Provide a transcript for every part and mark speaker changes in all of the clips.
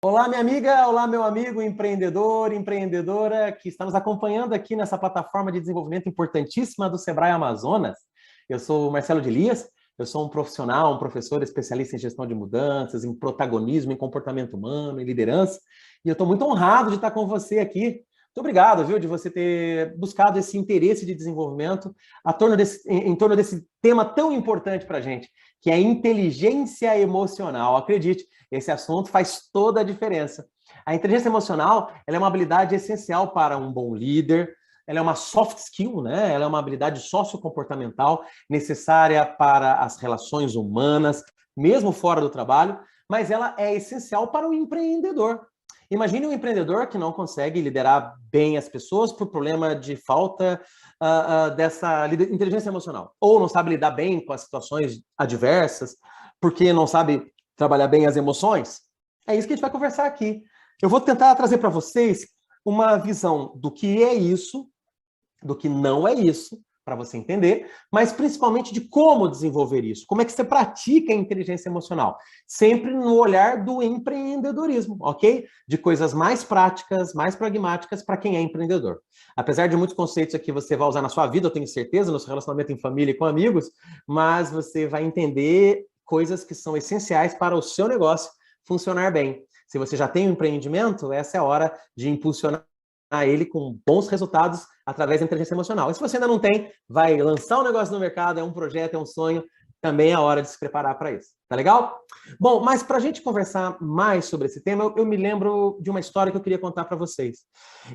Speaker 1: Olá, minha amiga, olá, meu amigo empreendedor, empreendedora que está nos acompanhando aqui nessa plataforma de desenvolvimento importantíssima do Sebrae Amazonas. Eu sou o Marcelo de Elias, eu sou um profissional, um professor especialista em gestão de mudanças, em protagonismo, em comportamento humano, em liderança, e eu estou muito honrado de estar com você aqui. Muito obrigado, viu, de você ter buscado esse interesse de desenvolvimento em torno desse tema tão importante para a gente, que é a inteligência emocional. Acredite, esse assunto faz toda a diferença. A inteligência emocional, ela é uma habilidade essencial para um bom líder, ela é uma soft skill, né? Ela é uma habilidade sociocomportamental necessária para as relações humanas, mesmo fora do trabalho, mas ela é essencial para o empreendedor. Imagine um empreendedor que não consegue liderar bem as pessoas por problema de falta dessa inteligência emocional, ou não sabe lidar bem com as situações adversas, porque não sabe trabalhar bem as emoções. É isso que a gente vai conversar aqui. Eu vou tentar trazer para vocês uma visão do que é isso, do que não é isso, para você entender, mas principalmente de como desenvolver isso, como é que você pratica a inteligência emocional, sempre no olhar do empreendedorismo, ok? De coisas mais práticas, mais pragmáticas para quem é empreendedor. Apesar de muitos conceitos aqui você vai usar na sua vida, eu tenho certeza, no seu relacionamento em família e com amigos, mas você vai entender coisas que são essenciais para o seu negócio funcionar bem. Se você já tem um empreendimento, essa é a hora de impulsionar ele com bons resultados através da inteligência emocional. E se você ainda não tem, vai lançar um negócio no mercado, é um projeto, é um sonho, também é a hora de se preparar para isso. Tá legal? Bom, mas para a gente conversar mais sobre esse tema, eu me lembro de uma história que eu queria contar para vocês.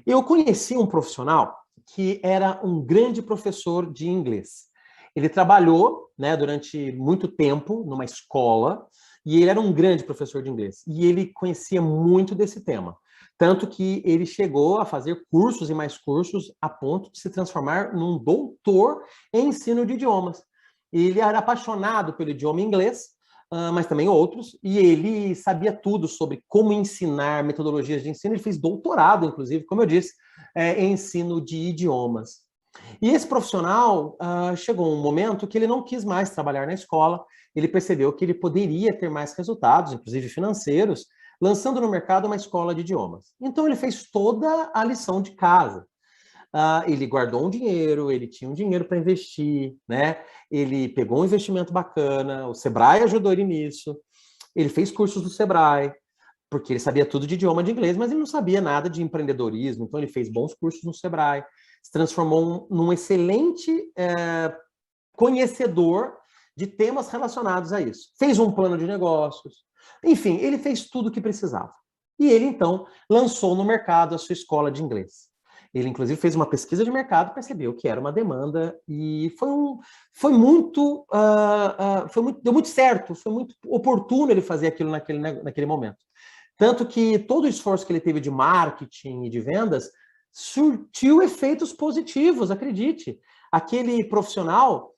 Speaker 1: Eu conheci um profissional que era um grande professor de inglês. Ele trabalhou, né, durante muito tempo numa escola e ele era um grande professor de inglês. E ele conhecia muito desse tema. Tanto que ele chegou a fazer cursos e mais cursos a ponto de se transformar num doutor em ensino de idiomas. Ele era apaixonado pelo idioma inglês, mas também outros, e ele sabia tudo sobre como ensinar, metodologias de ensino. Ele fez doutorado, inclusive, como eu disse, em ensino de idiomas. E esse profissional chegou um momento que ele não quis mais trabalhar na escola, ele percebeu que ele poderia ter mais resultados, inclusive financeiros, lançando no mercado uma escola de idiomas. Então ele fez toda a lição de casa. Ele guardou um dinheiro, ele tinha um dinheiro para investir, né? Ele pegou um investimento bacana, o Sebrae ajudou ele nisso, ele fez cursos do Sebrae, porque ele sabia tudo de idioma de inglês, mas ele não sabia nada de empreendedorismo, então ele fez bons cursos no Sebrae, se transformou num excelente conhecedor de temas relacionados a isso. Fez um plano de negócios, enfim, ele fez tudo o que precisava. E ele, então, lançou no mercado a sua escola de inglês. Ele, inclusive, fez uma pesquisa de mercado, percebeu que era uma demanda e deu muito certo, foi muito oportuno ele fazer aquilo naquele momento. Tanto que todo o esforço que ele teve de marketing e de vendas surtiu efeitos positivos, acredite. Aquele profissional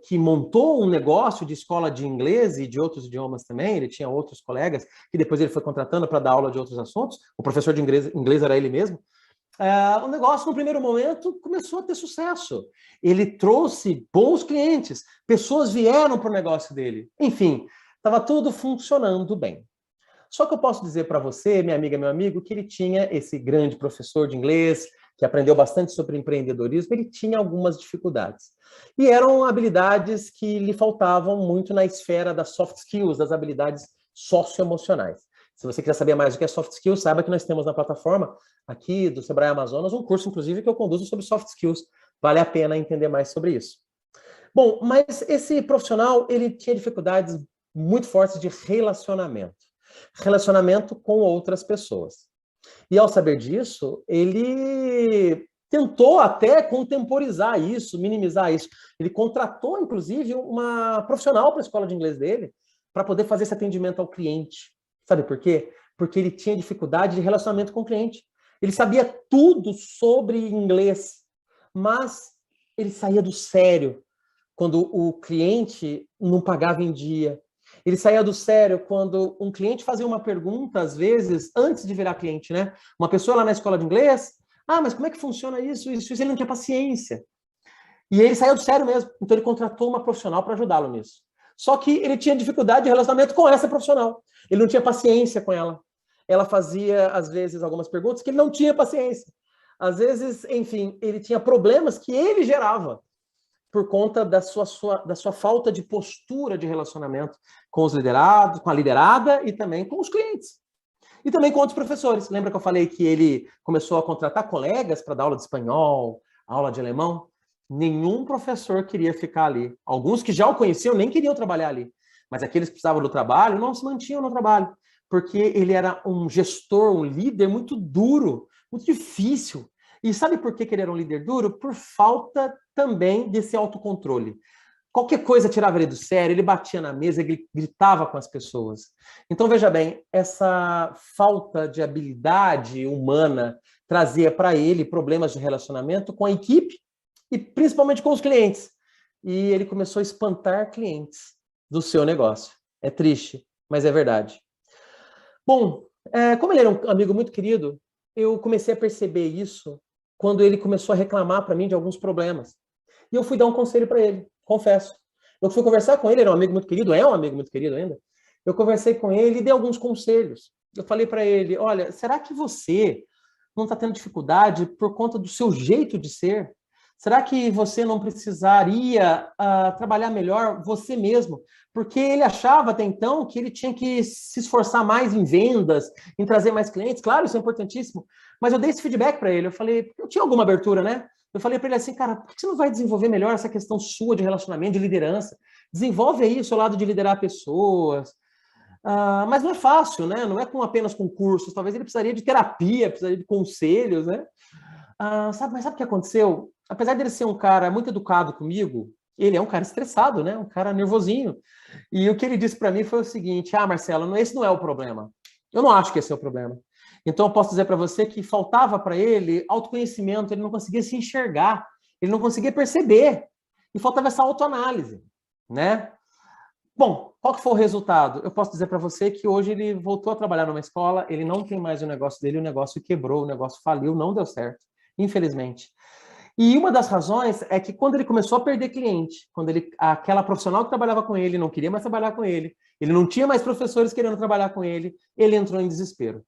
Speaker 1: que montou um negócio de escola de inglês e de outros idiomas também, ele tinha outros colegas que depois ele foi contratando para dar aula de outros assuntos, o professor de inglês era ele mesmo. O negócio, no primeiro momento, começou a ter sucesso. Ele trouxe bons clientes, pessoas vieram para o negócio dele. Enfim, estava tudo funcionando bem. Só que eu posso dizer para você, minha amiga, meu amigo, que ele tinha esse grande professor de inglês, que aprendeu bastante sobre empreendedorismo, ele tinha algumas dificuldades. E eram habilidades que lhe faltavam muito na esfera das soft skills, das habilidades socioemocionais. Se você quiser saber mais do que é soft skills, saiba que nós temos na plataforma aqui do Sebrae Amazonas um curso, inclusive, que eu conduzo sobre soft skills. Vale a pena entender mais sobre isso. Bom, mas esse profissional, ele tinha dificuldades muito fortes de relacionamento com outras pessoas. E ao saber disso, ele tentou até contemporizar isso, minimizar isso. Ele contratou, inclusive, uma profissional para a escola de inglês dele, para poder fazer esse atendimento ao cliente. Sabe por quê? Porque ele tinha dificuldade de relacionamento com o cliente. Ele sabia tudo sobre inglês, mas ele saía do sério quando o cliente não pagava em dia. Ele saía do sério quando um cliente fazia uma pergunta, às vezes, antes de virar cliente, né? Uma pessoa lá na escola de inglês, mas como é que funciona isso? Ele não tinha paciência. E ele saiu do sério mesmo. Então ele contratou uma profissional para ajudá-lo nisso. Só que ele tinha dificuldade de relacionamento com essa profissional. Ele não tinha paciência com ela. ela fazia, às vezes, algumas perguntas que ele não tinha paciência. Às vezes, enfim, ele tinha problemas que ele gerava por conta da sua falta de postura de relacionamento com os liderados, com a liderada e também com os clientes. E também com outros professores. Lembra que eu falei que ele começou a contratar colegas para dar aula de espanhol, aula de alemão? Nenhum professor queria ficar ali. Alguns que já o conheciam nem queriam trabalhar ali. Mas aqueles que precisavam do trabalho não se mantinham no trabalho. Porque ele era um gestor, um líder muito duro, muito difícil. E sabe por que ele era um líder duro? Por falta também desse autocontrole. Qualquer coisa tirava ele do sério, ele batia na mesa, ele gritava com as pessoas. Então, veja bem, essa falta de habilidade humana trazia para ele problemas de relacionamento com a equipe e principalmente com os clientes. E ele começou a espantar clientes do seu negócio. É triste, mas é verdade. Bom, como ele era um amigo muito querido, eu comecei a perceber isso quando ele começou a reclamar para mim de alguns problemas. E eu fui dar um conselho para ele, confesso. Eu fui conversar com ele, era um amigo muito querido, é um amigo muito querido ainda. Eu conversei com ele e dei alguns conselhos. Eu falei para ele, olha, será que você não está tendo dificuldade por conta do seu jeito de ser? Será que você não precisaria trabalhar melhor você mesmo? Porque ele achava até então que ele tinha que se esforçar mais em vendas, em trazer mais clientes. Claro, isso é importantíssimo. Mas eu dei esse feedback para ele. Eu falei, eu tinha alguma abertura, né? Eu falei para ele assim, cara, por que você não vai desenvolver melhor essa questão sua de relacionamento, de liderança? Desenvolve aí o seu lado de liderar pessoas. Mas não é fácil, né? Não é apenas com cursos. Talvez ele precisaria de terapia, precisaria de conselhos, né? Mas sabe o que aconteceu? Apesar dele ser um cara muito educado comigo, ele é um cara estressado, né? Um cara nervosinho. E o que ele disse para mim foi o seguinte, Marcelo, esse não é o problema. Eu não acho que esse é o problema. Então, eu posso dizer para você que faltava para ele autoconhecimento, ele não conseguia se enxergar, ele não conseguia perceber. E faltava essa autoanálise, né? Bom, qual que foi o resultado? Eu posso dizer para você que hoje ele voltou a trabalhar numa escola, ele não tem mais o negócio dele, o negócio quebrou, o negócio faliu, não deu certo, infelizmente. E uma das razões é que quando ele começou a perder cliente, quando aquela profissional que trabalhava com ele não queria mais trabalhar com ele não tinha mais professores querendo trabalhar com ele entrou em desespero.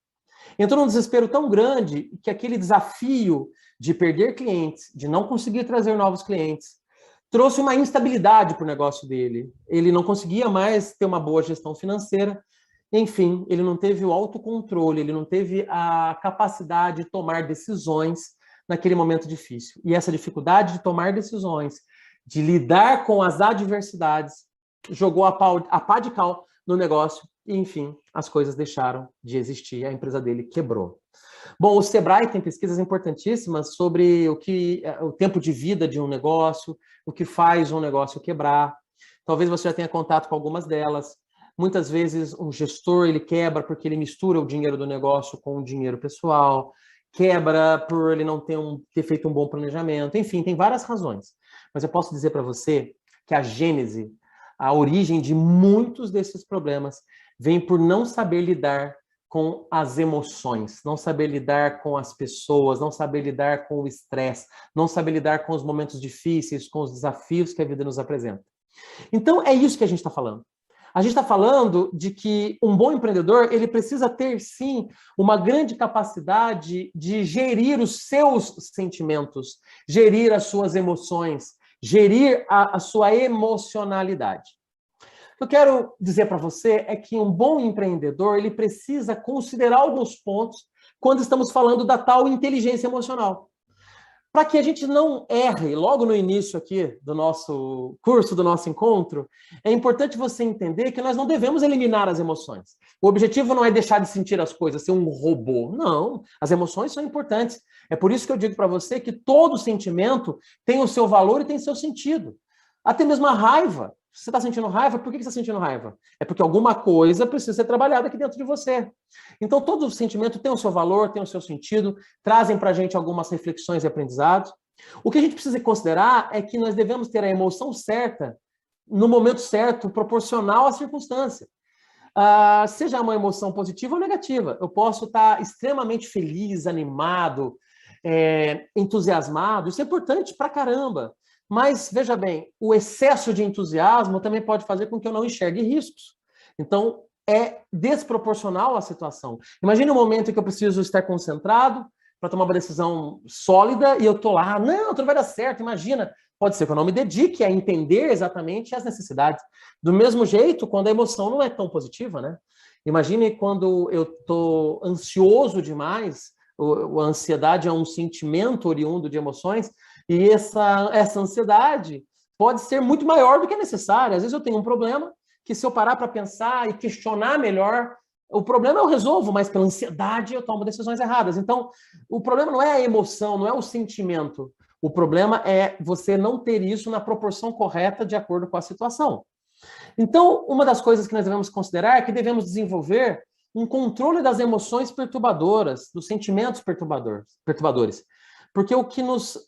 Speaker 1: Entrou num desespero tão grande que aquele desafio de perder clientes, de não conseguir trazer novos clientes, trouxe uma instabilidade para o negócio dele. Ele não conseguia mais ter uma boa gestão financeira. Enfim, ele não teve o autocontrole, ele não teve a capacidade de tomar decisões naquele momento difícil. E essa dificuldade de tomar decisões, de lidar com as adversidades, jogou a pá de cal no negócio e, enfim, as coisas deixaram de existir, a empresa dele quebrou. Bom, o Sebrae tem pesquisas importantíssimas sobre o tempo de vida de um negócio, o que faz um negócio quebrar. Talvez você já tenha contato com algumas delas. Muitas vezes um gestor ele quebra porque ele mistura o dinheiro do negócio com o dinheiro pessoal, quebra por ele não ter feito um bom planejamento. Enfim, tem várias razões. Mas eu posso dizer para você que a gênese, a origem de muitos desses problemas vem por não saber lidar com as emoções, não saber lidar com as pessoas, não saber lidar com o estresse, não saber lidar com os momentos difíceis, com os desafios que a vida nos apresenta. Então, é isso que a gente está falando. A gente está falando de que um bom empreendedor, ele precisa ter, sim, uma grande capacidade de gerir os seus sentimentos, gerir as suas emoções, gerir a sua emocionalidade. O que eu quero dizer para você é que um bom empreendedor, ele precisa considerar alguns pontos quando estamos falando da tal inteligência emocional. Para que a gente não erre logo no início aqui do nosso curso, do nosso encontro, é importante você entender que nós não devemos eliminar as emoções. O objetivo não é deixar de sentir as coisas, ser um robô. Não, as emoções são importantes. É por isso que eu digo para você que todo sentimento tem o seu valor e tem seu sentido. Até mesmo a raiva. Se você está sentindo raiva, por que você está sentindo raiva? É porque alguma coisa precisa ser trabalhada aqui dentro de você. Então, todo sentimento tem o seu valor, tem o seu sentido, trazem para a gente algumas reflexões e aprendizados. O que a gente precisa considerar é que nós devemos ter a emoção certa, no momento certo, proporcional à circunstância. Seja uma emoção positiva ou negativa. Eu posso estar extremamente feliz, animado, entusiasmado. Isso é importante pra caramba. Mas, veja bem, o excesso de entusiasmo também pode fazer com que eu não enxergue riscos. Então, é desproporcional à situação. Imagine um momento em que eu preciso estar concentrado para tomar uma decisão sólida e eu estou lá, não, tudo vai dar certo, imagina. Pode ser que eu não me dedique a entender exatamente as necessidades. Do mesmo jeito, quando a emoção não é tão positiva, né? Imagine quando eu estou ansioso demais, a ansiedade é um sentimento oriundo de emoções, e essa ansiedade pode ser muito maior do que é necessário. Às vezes eu tenho um problema que se eu parar para pensar e questionar melhor, o problema eu resolvo, mas pela ansiedade eu tomo decisões erradas. Então, o problema não é a emoção, não é o sentimento. O problema é você não ter isso na proporção correta de acordo com a situação. Então, uma das coisas que nós devemos considerar é que devemos desenvolver um controle das emoções perturbadoras, dos sentimentos perturbadores. Porque o que nos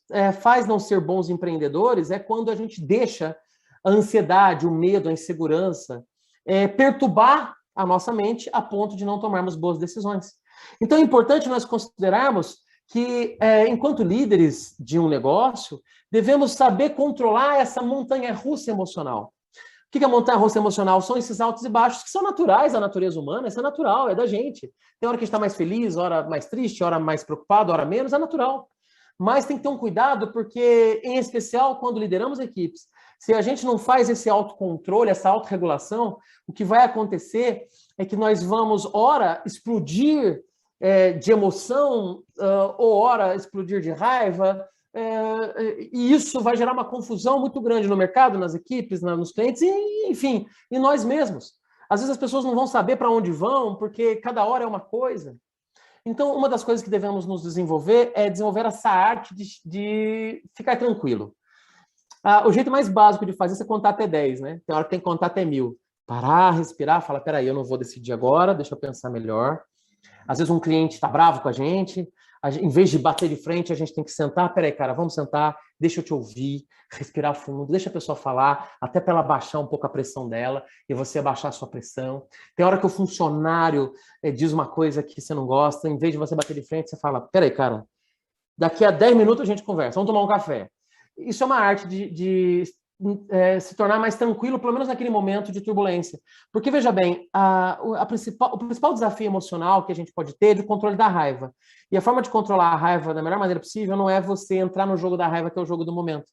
Speaker 1: faz não ser bons empreendedores é quando a gente deixa a ansiedade, o medo, a insegurança perturbar a nossa mente a ponto de não tomarmos boas decisões. Então, é importante nós considerarmos que, enquanto líderes de um negócio, devemos saber controlar essa montanha-russa emocional. O que é a montanha-russa emocional? São esses altos e baixos que são naturais da natureza humana, isso é natural, é da gente. Tem hora que a gente está mais feliz, hora mais triste, hora mais preocupado, hora menos, é natural. Mas tem que ter um cuidado, porque, em especial, quando lideramos equipes, se a gente não faz esse autocontrole, essa autorregulação, o que vai acontecer é que nós vamos, ora, explodir de emoção, ou ora, explodir de raiva, e isso vai gerar uma confusão muito grande no mercado, nas equipes, nos clientes, e, enfim, e nós mesmos. Às vezes as pessoas não vão saber para onde vão, porque cada hora é uma coisa. Então, uma das coisas que devemos nos desenvolver é desenvolver essa arte de ficar tranquilo. O jeito mais básico de fazer isso é contar até 10, né? Tem hora que tem que contar até 1000. Parar, respirar, falar, peraí, eu não vou decidir agora, deixa eu pensar melhor. Às vezes um cliente está bravo com a gente, em vez de bater de frente, a gente tem que sentar, peraí, cara, vamos sentar, deixa eu te ouvir, respirar fundo, deixa a pessoa falar, até para ela baixar um pouco a pressão dela, e você abaixar a sua pressão. Tem hora que o funcionário diz uma coisa que você não gosta, em vez de você bater de frente, você fala, peraí, cara, daqui a 10 minutos a gente conversa, vamos tomar um café. Isso é uma arte de se tornar mais tranquilo, pelo menos naquele momento de turbulência. Porque, veja bem, o principal desafio emocional que a gente pode ter é o controle da raiva. E a forma de controlar a raiva da melhor maneira possível não é você entrar no jogo da raiva, que é o jogo do momento.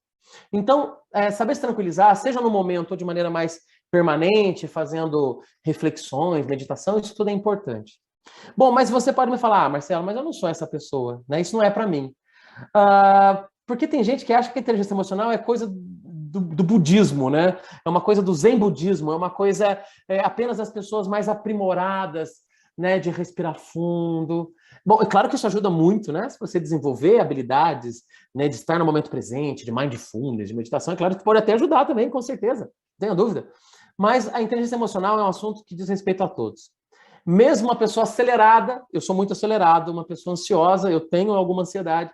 Speaker 1: Então, saber se tranquilizar, seja no momento ou de maneira mais permanente, fazendo reflexões, meditação, isso tudo é importante. Bom, mas você pode me falar, Marcelo, mas eu não sou essa pessoa, né? Isso não é para mim. Porque tem gente que acha que a inteligência emocional é coisa do budismo, né? É uma coisa do zen budismo, é uma coisa apenas das pessoas mais aprimoradas, né? De respirar fundo. Bom, é claro que isso ajuda muito, né? Se você desenvolver habilidades, né? De estar no momento presente, de mindfulness, de meditação, é claro que pode até ajudar também, com certeza, não tenha dúvida. Mas a inteligência emocional é um assunto que diz respeito a todos. Mesmo uma pessoa acelerada, eu sou muito acelerado, uma pessoa ansiosa, eu tenho alguma ansiedade,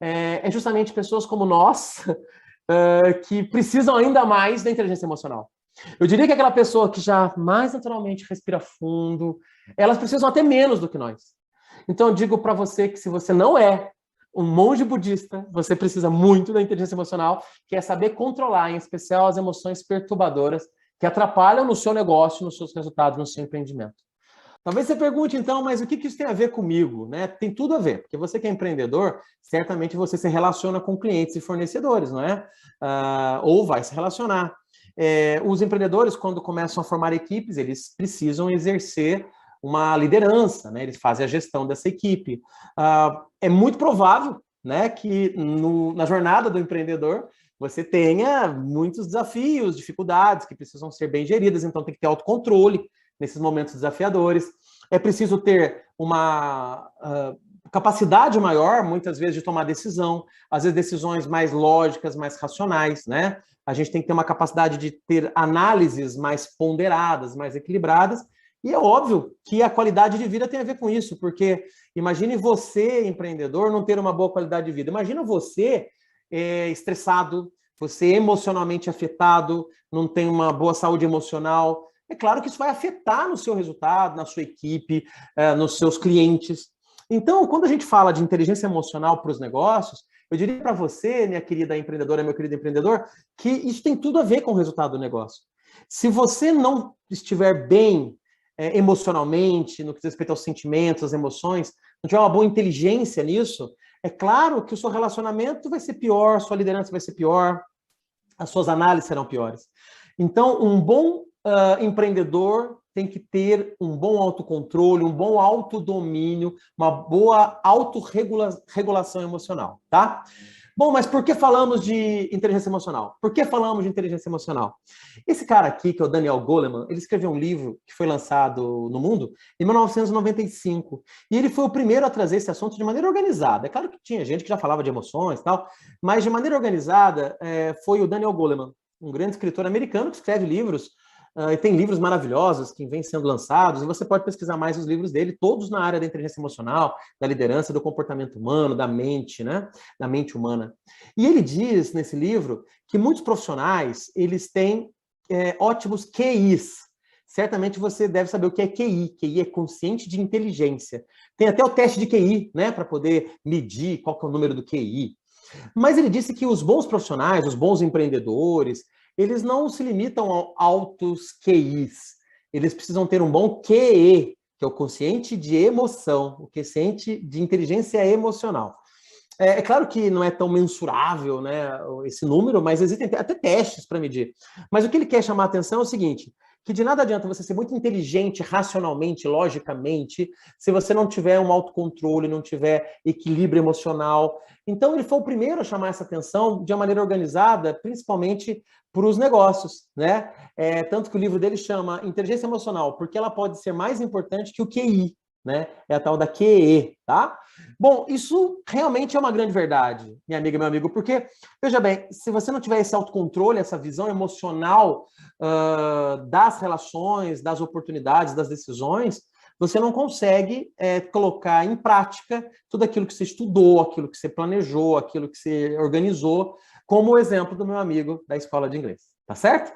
Speaker 1: é justamente pessoas como nós que precisam ainda mais da inteligência emocional. Eu diria que aquela pessoa que já mais naturalmente respira fundo, elas precisam até menos do que nós. Então eu digo para você que se você não é um monge budista, você precisa muito da inteligência emocional, que é saber controlar, em especial, as emoções perturbadoras que atrapalham no seu negócio, nos seus resultados, no seu empreendimento. Talvez você pergunte, então, mas o que isso tem a ver comigo? Né? Tem tudo a ver, porque você que é empreendedor, certamente você se relaciona com clientes e fornecedores, não é? Ou vai se relacionar. Os empreendedores, quando começam a formar equipes, eles precisam exercer uma liderança, né? Eles fazem a gestão dessa equipe. É muito provável, né, que na jornada do empreendedor você tenha muitos desafios, dificuldades que precisam ser bem geridas, então tem que ter autocontrole nesses momentos desafiadores. É preciso ter uma capacidade maior, muitas vezes, de tomar decisão, às vezes decisões mais lógicas, mais racionais, né? A gente tem que ter uma capacidade de ter análises mais ponderadas, mais equilibradas, e é óbvio que a qualidade de vida tem a ver com isso, porque imagine você, empreendedor, não ter uma boa qualidade de vida. Imagina você estressado, você emocionalmente afetado, não tem uma boa saúde emocional. É claro que isso vai afetar no seu resultado, na sua equipe, nos seus clientes. Então, quando a gente fala de inteligência emocional para os negócios, eu diria para você, minha querida empreendedora, meu querido empreendedor, que isso tem tudo a ver com o resultado do negócio. Se você não estiver bem emocionalmente, no que diz respeito aos sentimentos, às emoções, não tiver uma boa inteligência nisso, é claro que o seu relacionamento vai ser pior, sua liderança vai ser pior, as suas análises serão piores. Então, um bom empreendedor tem que ter um bom autocontrole, um bom autodomínio, uma boa autorregulação emocional, tá? Bom, mas por que falamos de inteligência emocional? Por que falamos de inteligência emocional? Esse cara aqui, que é o Daniel Goleman, ele escreveu um livro que foi lançado no mundo em 1995. E ele foi o primeiro a trazer esse assunto de maneira organizada. É claro que tinha gente que já falava de emoções e tal, mas de maneira organizada foi o Daniel Goleman, um grande escritor americano que escreve livros, e tem livros maravilhosos que vêm sendo lançados, e você pode pesquisar mais os livros dele, todos na área da inteligência emocional, da liderança, do comportamento humano, da mente, né? Da mente humana. E ele diz nesse livro que muitos profissionais, eles têm ótimos QIs. Certamente você deve saber o que é QI. QI é consciente de inteligência. Tem até o teste de QI, né? Para poder medir qual que é o número do QI. Mas ele disse que os bons profissionais, os bons empreendedores, eles não se limitam a altos QIs. Eles precisam ter um bom QE, que é o quociente de emoção, o quociente de inteligência emocional. É claro que não é tão mensurável, né, esse número, mas existem até testes para medir. Mas o que ele quer chamar a atenção é o seguinte, que de nada adianta você ser muito inteligente, racionalmente, logicamente, se você não tiver um autocontrole, não tiver equilíbrio emocional. Então, ele foi o primeiro a chamar essa atenção de uma maneira organizada, principalmente para os negócios, né? Tanto que o livro dele chama Inteligência Emocional, porque ela pode ser mais importante que o QI, né? É a tal da QE, tá? Bom, isso realmente é uma grande verdade, minha amiga, meu amigo, porque, veja bem, se você não tiver esse autocontrole, essa visão emocional das relações, das oportunidades, das decisões, você não consegue colocar em prática tudo aquilo que você estudou, aquilo que você planejou, aquilo que você organizou, como o exemplo do meu amigo da escola de inglês, tá certo?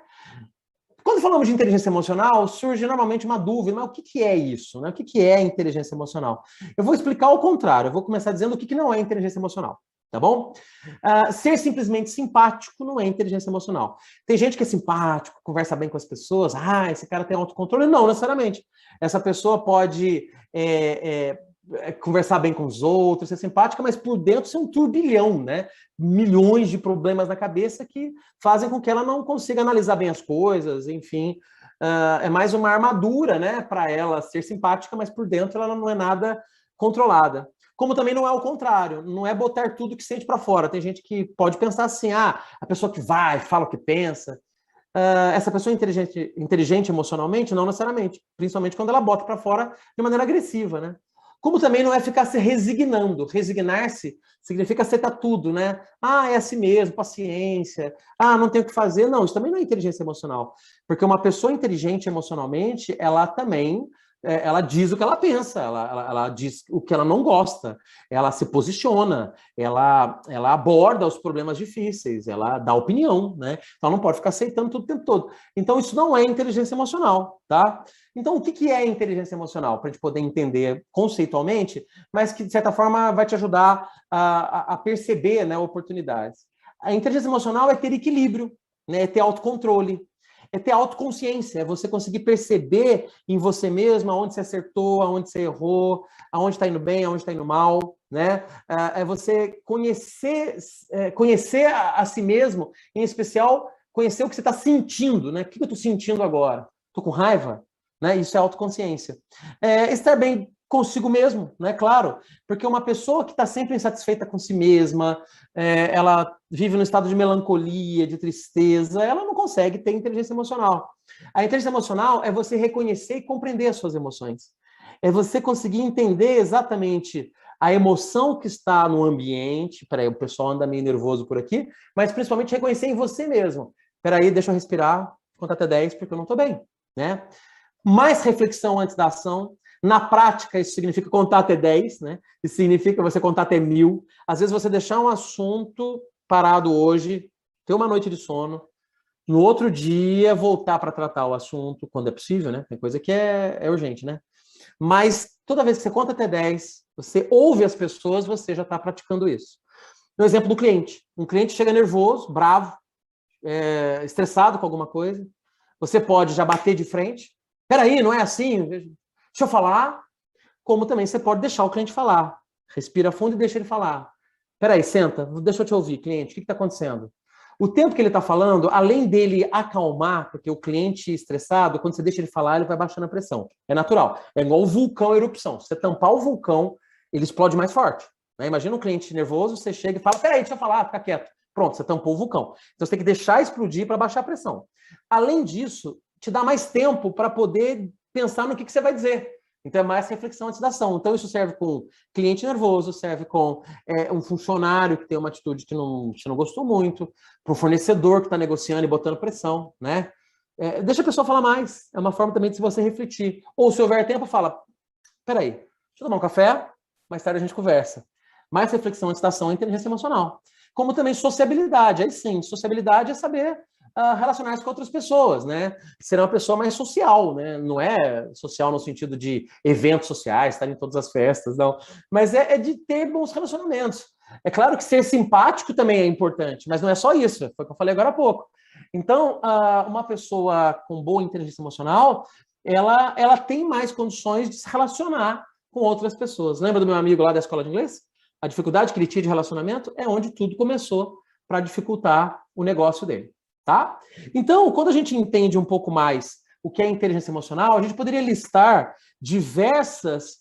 Speaker 1: Quando falamos de inteligência emocional, surge normalmente uma dúvida, mas o que é isso? Né? O que é inteligência emocional? Eu vou explicar ao contrário, eu vou começar dizendo o que não é inteligência emocional, tá bom? Ser simplesmente simpático não é inteligência emocional. Tem gente que é simpático, conversa bem com as pessoas, esse cara tem autocontrole. Não, necessariamente. Essa pessoa pode conversar bem com os outros, ser simpática, mas por dentro ser um turbilhão, né? Milhões de problemas na cabeça que fazem com que ela não consiga analisar bem as coisas, enfim. É mais uma armadura, né, para ela ser simpática, mas por dentro ela não é nada controlada. Como também não é o contrário, não é botar tudo que sente para fora. Tem gente que pode pensar assim, a pessoa que vai, fala o que pensa. Essa pessoa é inteligente emocionalmente? Não necessariamente, principalmente quando ela bota para fora de maneira agressiva, né? Como também não é ficar se resignando. Resignar-se significa aceitar tudo, né? É assim mesmo, paciência. Não tem o que fazer. Não, isso também não é inteligência emocional. Porque uma pessoa inteligente emocionalmente, ela também ela diz o que ela pensa, ela diz o que ela não gosta, ela se posiciona, ela aborda os problemas difíceis, ela dá opinião, né? Então ela não pode ficar aceitando tudo o tempo todo. Então isso não é inteligência emocional, tá? Então o que é inteligência emocional? Para a gente poder entender conceitualmente, mas que de certa forma vai te ajudar a perceber, né, oportunidades. A inteligência emocional é ter equilíbrio, né, é ter autocontrole, é ter autoconsciência, é você conseguir perceber em você mesmo aonde você acertou, aonde você errou, aonde está indo bem, aonde está indo mal, né? É você conhecer a si mesmo, em especial conhecer o que você está sentindo, né? O que eu estou sentindo agora? Estou com raiva? Né? Isso é autoconsciência. Estar bem consigo mesmo, né? Claro, porque uma pessoa que está sempre insatisfeita com si mesma, ela vive num estado de melancolia, de tristeza, ela não consegue ter inteligência emocional. A inteligência emocional é você reconhecer e compreender as suas emoções. É você conseguir entender exatamente a emoção que está no ambiente. Peraí, o pessoal anda meio nervoso por aqui, mas principalmente reconhecer em você mesmo. Peraí, deixa eu respirar, contar até 10, porque eu não estou bem, né? Mais reflexão antes da ação. Na prática, isso significa contar até 10, né? Isso significa você contar até 1000. Às vezes você deixar um assunto parado hoje, ter uma noite de sono, no outro dia voltar para tratar o assunto, quando é possível, né? Tem coisa que é urgente, né? Mas toda vez que você conta até 10, você ouve as pessoas, você já está praticando isso. No exemplo do cliente. Um cliente chega nervoso, bravo, estressado com alguma coisa. Você pode já bater de frente, Peraí, não é assim? Deixa eu falar. Como também você pode deixar o cliente falar. Respira fundo e deixa ele falar. Peraí, senta, deixa eu te ouvir, cliente, o que está acontecendo? O tempo que ele está falando, além dele acalmar, porque o cliente estressado, quando você deixa ele falar, ele vai baixando a pressão. É natural. É igual o vulcão, a erupção. Se você tampar o vulcão, ele explode mais forte. Né? Imagina um cliente nervoso, você chega e fala, peraí, deixa eu falar, fica quieto. Pronto, você tampou o vulcão. Então você tem que deixar explodir para baixar a pressão. Além disso, te dá mais tempo para poder pensar no que você vai dizer. Então é mais reflexão antes da ação. Então isso serve com cliente nervoso, serve com um funcionário que tem uma atitude que você não gostou muito, para um fornecedor que está negociando e botando pressão, né? Deixa a pessoa falar mais. É uma forma também de você refletir. Ou se houver tempo, fala, peraí, deixa eu tomar um café, mais tarde a gente conversa. Mais reflexão antes da ação é inteligência emocional. Como também sociabilidade. Aí sim, sociabilidade é saber relacionar-se com outras pessoas, né? Ser uma pessoa mais social, né? Não é social no sentido de eventos sociais, estar em todas as festas, não. Mas é de ter bons relacionamentos. É claro que ser simpático também é importante, mas não é só isso. Foi o que eu falei agora há pouco. Então, uma pessoa com boa inteligência emocional, ela tem mais condições de se relacionar com outras pessoas. Lembra do meu amigo lá da escola de inglês? A dificuldade que ele tinha de relacionamento é onde tudo começou para dificultar o negócio dele. Tá? Então, quando a gente entende um pouco mais o que é inteligência emocional, a gente poderia listar diversas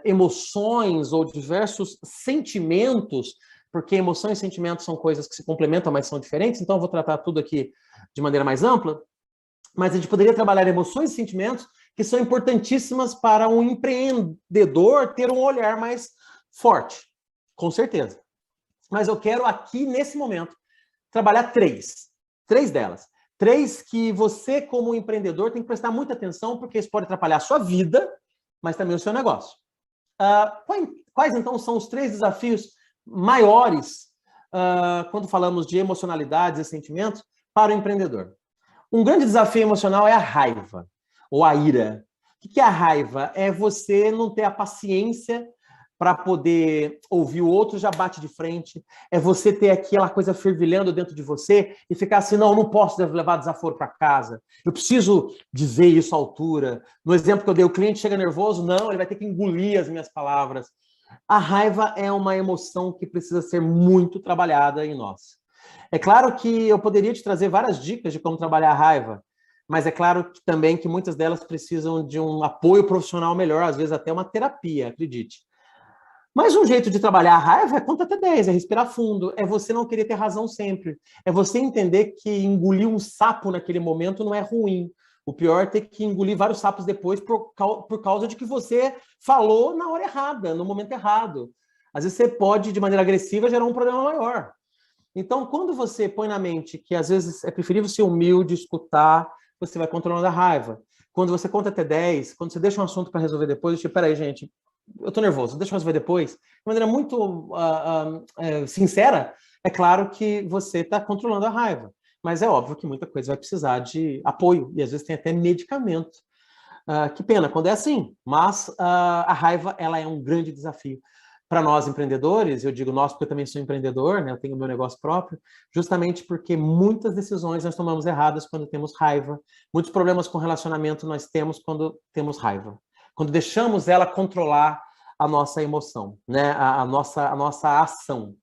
Speaker 1: emoções ou diversos sentimentos, porque emoção e sentimento são coisas que se complementam, mas são diferentes, então eu vou tratar tudo aqui de maneira mais ampla, mas a gente poderia trabalhar emoções e sentimentos que são importantíssimas para um empreendedor ter um olhar mais forte, com certeza. Mas eu quero aqui, nesse momento, trabalhar três delas. Três que você, como empreendedor, tem que prestar muita atenção, porque isso pode atrapalhar a sua vida, mas também o seu negócio. Quais, então, são os três desafios maiores quando falamos de emocionalidades e sentimentos para o empreendedor? Um grande desafio emocional é a raiva, ou a ira. O que é a raiva? É você não ter a paciência para poder ouvir o outro, já bate de frente. É você ter aquela coisa fervilhando dentro de você e ficar assim, não posso levar desaforo para casa. Eu preciso dizer isso à altura. No exemplo que eu dei, o cliente chega nervoso, não, ele vai ter que engolir as minhas palavras. A raiva é uma emoção que precisa ser muito trabalhada em nós. É claro que eu poderia te trazer várias dicas de como trabalhar a raiva, mas é claro que também que muitas delas precisam de um apoio profissional melhor, às vezes até uma terapia, acredite. Mas um jeito de trabalhar a raiva é conta até 10, é respirar fundo, é você não querer ter razão sempre. É você entender que engolir um sapo naquele momento não é ruim. O pior é ter que engolir vários sapos depois por causa de que você falou na hora errada, no momento errado. Às vezes você pode, de maneira agressiva, gerar um problema maior. Então, quando você põe na mente que às vezes é preferível ser humilde, escutar, você vai controlando a raiva. Quando você conta até 10, quando você deixa um assunto para resolver depois, tipo, peraí, gente, eu tô nervoso, deixa eu resolver depois, de maneira muito sincera, é claro que você está controlando a raiva. Mas é óbvio que muita coisa vai precisar de apoio, e às vezes tem até medicamento. Que pena quando é assim, mas a raiva ela é um grande desafio. Para nós empreendedores, eu digo nós porque eu também sou empreendedor, né? Eu tenho meu negócio próprio, justamente porque muitas decisões nós tomamos erradas quando temos raiva, muitos problemas com relacionamento nós temos quando temos raiva, quando deixamos ela controlar a nossa emoção, né? a nossa ação.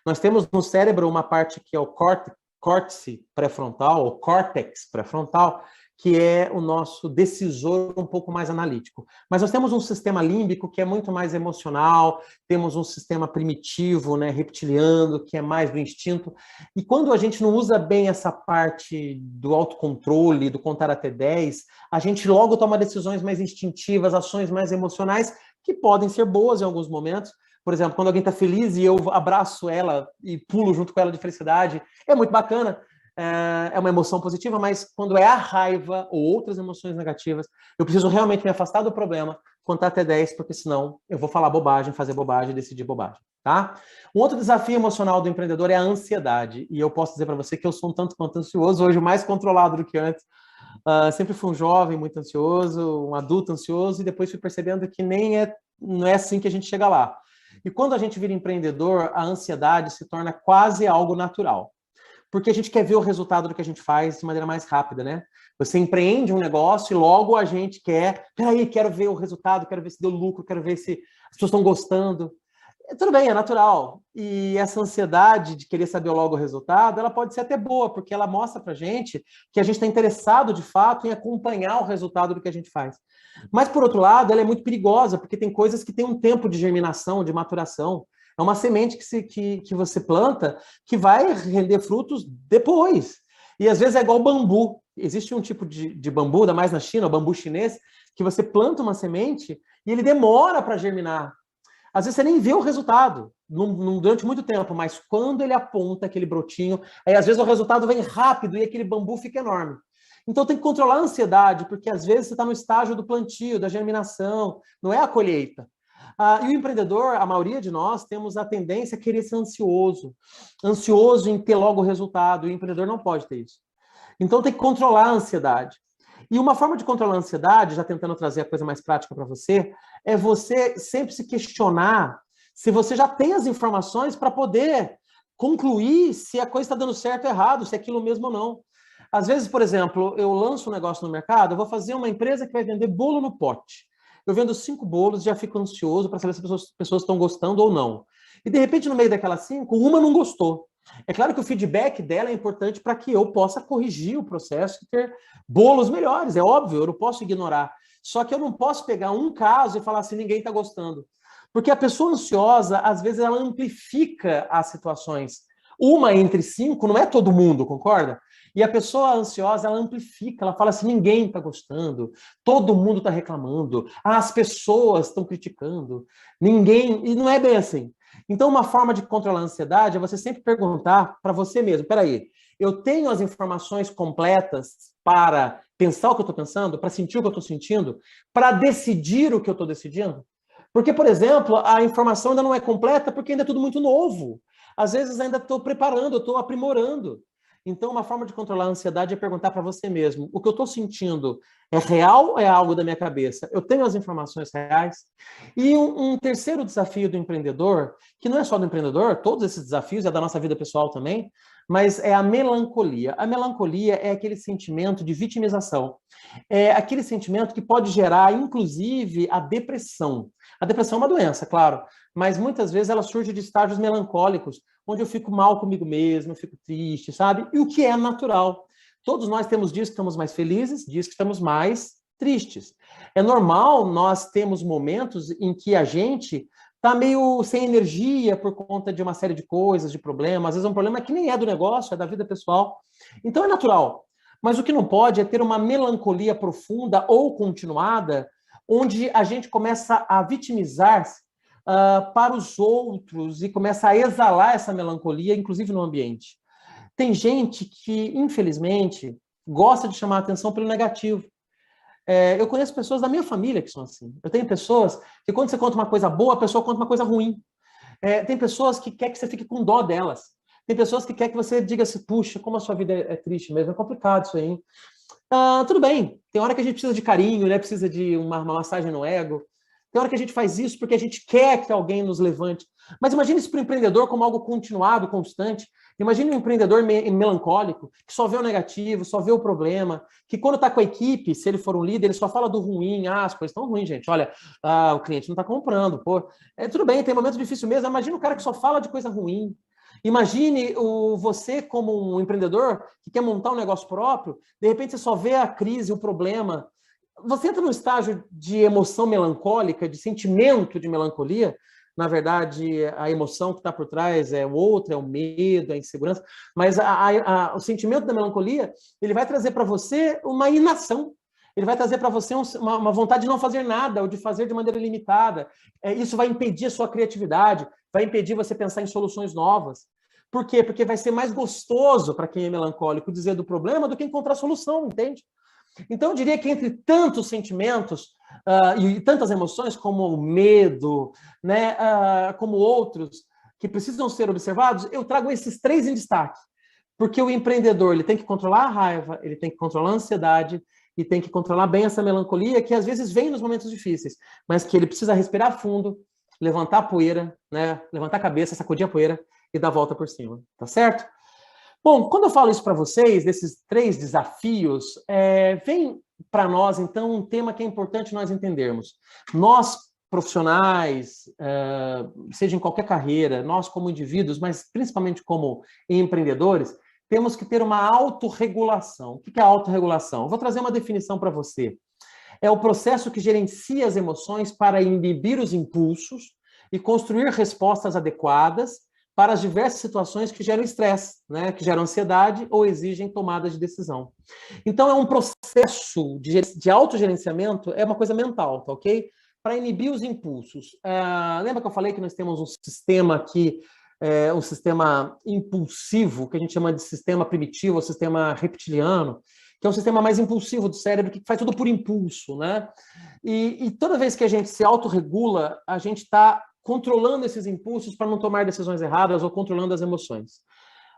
Speaker 1: Nós temos no cérebro uma parte que é o córtex pré-frontal, ou córtex pré-frontal, que é o nosso decisor um pouco mais analítico. Mas nós temos um sistema límbico que é muito mais emocional, temos um sistema primitivo, né, reptiliano, que é mais do instinto. E quando a gente não usa bem essa parte do autocontrole, do contar até 10, a gente logo toma decisões mais instintivas, ações mais emocionais, que podem ser boas em alguns momentos. Por exemplo, quando alguém está feliz e eu abraço ela e pulo junto com ela de felicidade, é muito bacana. É uma emoção positiva, mas quando é a raiva ou outras emoções negativas, eu preciso realmente me afastar do problema, contar até 10, porque senão eu vou falar bobagem, fazer bobagem, decidir bobagem, tá? Um outro desafio emocional do empreendedor é a ansiedade, e eu posso dizer para você que eu sou um tanto quanto ansioso, hoje mais controlado do que antes. Sempre fui um jovem muito ansioso, um adulto ansioso, e depois fui percebendo que não é assim que a gente chega lá. E quando a gente vira empreendedor, a ansiedade se torna quase algo natural. porque a gente quer ver o resultado do que a gente faz de maneira mais rápida, né? Você empreende um negócio e logo a gente quer, peraí, quero ver o resultado, quero ver se deu lucro, quero ver se as pessoas estão gostando. Tudo bem, é natural. E essa ansiedade de querer saber logo o resultado, ela pode ser até boa, porque ela mostra pra gente que a gente está interessado, de fato, em acompanhar o resultado do que a gente faz. Mas, por outro lado, ela é muito perigosa, porque tem coisas que têm um tempo de germinação, de maturação. É uma semente que você planta que vai render frutos depois. E, às vezes, é igual bambu. Existe um tipo de bambu, ainda mais na China, o bambu chinês, que você planta uma semente e ele demora para germinar. Às vezes você nem vê o resultado durante muito tempo, mas quando ele aponta aquele brotinho, aí às vezes o resultado vem rápido e aquele bambu fica enorme. Então tem que controlar a ansiedade, porque às vezes você está no estágio do plantio, da germinação, não é a colheita. E o empreendedor, a maioria de nós, temos a tendência a querer ser ansioso em ter logo o resultado, e o empreendedor não pode ter isso. Então tem que controlar a ansiedade. E uma forma de controlar a ansiedade, já tentando trazer a coisa mais prática para você, é você sempre se questionar se você já tem as informações para poder concluir se a coisa está dando certo ou errado, se é aquilo mesmo ou não. Às vezes, por exemplo, eu lanço um negócio no mercado, eu vou fazer uma empresa que vai vender bolo no pote. Eu vendo 5 bolos e já fico ansioso para saber se as pessoas estão gostando ou não. E, de repente, no meio daquelas 5, uma não gostou. É claro que o feedback dela é importante para que eu possa corrigir o processo e ter bolos melhores, é óbvio, eu não posso ignorar. Só que eu não posso pegar um caso e falar assim, ninguém está gostando. Porque a pessoa ansiosa, às vezes, ela amplifica as situações. Uma entre 5 não é todo mundo, concorda? E a pessoa ansiosa, ela amplifica, ela fala assim, ninguém está gostando, todo mundo está reclamando, as pessoas estão criticando, ninguém... E não é bem assim. Então, uma forma de controlar a ansiedade é você sempre perguntar para você mesmo, peraí, eu tenho as informações completas para pensar o que eu estou pensando, para sentir o que eu estou sentindo, para decidir o que eu estou decidindo? Porque, por exemplo, a informação ainda não é completa porque ainda é tudo muito novo. Às vezes ainda estou preparando, eu estou aprimorando. Então, uma forma de controlar a ansiedade é perguntar para você mesmo, o que eu estou sentindo é real ou é algo da minha cabeça? Eu tenho as informações reais? E um terceiro desafio do empreendedor, que não é só do empreendedor, todos esses desafios é da nossa vida pessoal também, mas é a melancolia. A melancolia é aquele sentimento de vitimização. É aquele sentimento que pode gerar, inclusive, a depressão. A depressão é uma doença, claro, mas muitas vezes ela surge de estágios melancólicos, onde eu fico mal comigo mesmo, eu fico triste, sabe? E o que é natural. Todos nós temos dias que estamos mais felizes, dias que estamos mais tristes. É normal nós termos momentos em que a gente está meio sem energia por conta de uma série de coisas, de problemas. Às vezes é um problema que nem é do negócio, é da vida pessoal. Então é natural. Mas o que não pode é ter uma melancolia profunda ou continuada, onde a gente começa a vitimizar-se para os outros e começa a exalar essa melancolia, inclusive no ambiente. Tem gente que, infelizmente, gosta de chamar a atenção pelo negativo. Eu conheço pessoas da minha família que são assim. Eu tenho pessoas que, quando você conta uma coisa boa, a pessoa conta uma coisa ruim. Tem pessoas que querem que você fique com dó delas. Tem pessoas que querem que você diga assim, puxa, como a sua vida é triste mesmo, é complicado isso aí. Tudo bem, tem hora que a gente precisa de carinho, né? Precisa de uma massagem no ego. Tem hora que a gente faz isso porque a gente quer que alguém nos levante. Mas imagine isso para o empreendedor como algo continuado, constante. Imagine um empreendedor melancólico, que só vê o negativo, só vê o problema, que quando está com a equipe, se ele for um líder, ele só fala do ruim. As coisas estão ruins, gente. Olha, o cliente não está comprando. Pô. Tudo bem, tem momento difícil mesmo. Imagina um cara que só fala de coisa ruim. Imagine você como um empreendedor que quer montar um negócio próprio, de repente você só vê a crise, o problema. Você entra num estágio de emoção melancólica, de sentimento de melancolia. Na verdade, a emoção que está por trás é outra, é o medo, é a insegurança. Mas o sentimento da melancolia, ele vai trazer para você uma inação. Ele vai trazer para você uma vontade de não fazer nada, ou de fazer de maneira limitada. Isso vai impedir a sua criatividade, vai impedir você pensar em soluções novas. Por quê? Porque vai ser mais gostoso para quem é melancólico dizer do problema do que encontrar a solução, entende? Então, eu diria que entre tantos sentimentos e tantas emoções, como o medo, né, como outros que precisam ser observados, eu trago esses 3 em destaque. Porque o empreendedor ele tem que controlar a raiva, ele tem que controlar a ansiedade e tem que controlar bem essa melancolia que às vezes vem nos momentos difíceis, mas que ele precisa respirar fundo, levantar a poeira, né, levantar a cabeça, sacudir a poeira e dar a volta por cima, tá certo? Bom, quando eu falo isso para vocês, desses 3 desafios, vem para nós, então, um tema que é importante nós entendermos. Nós, profissionais, seja em qualquer carreira, nós como indivíduos, mas principalmente como empreendedores, temos que ter uma autorregulação. O que é a autorregulação? Eu vou trazer uma definição para você. É o processo que gerencia as emoções para inibir os impulsos e construir respostas adequadas para as diversas situações que geram estresse, né, que geram ansiedade ou exigem tomada de decisão. Então, é um processo de autogerenciamento, é uma coisa mental, tá ok? Para inibir os impulsos. Lembra que eu falei que nós temos um sistema aqui, um sistema impulsivo, que a gente chama de sistema primitivo, ou sistema reptiliano, que é um sistema mais impulsivo do cérebro, que faz tudo por impulso, né? E toda vez que a gente se autorregula, a gente está controlando esses impulsos para não tomar decisões erradas ou controlando as emoções.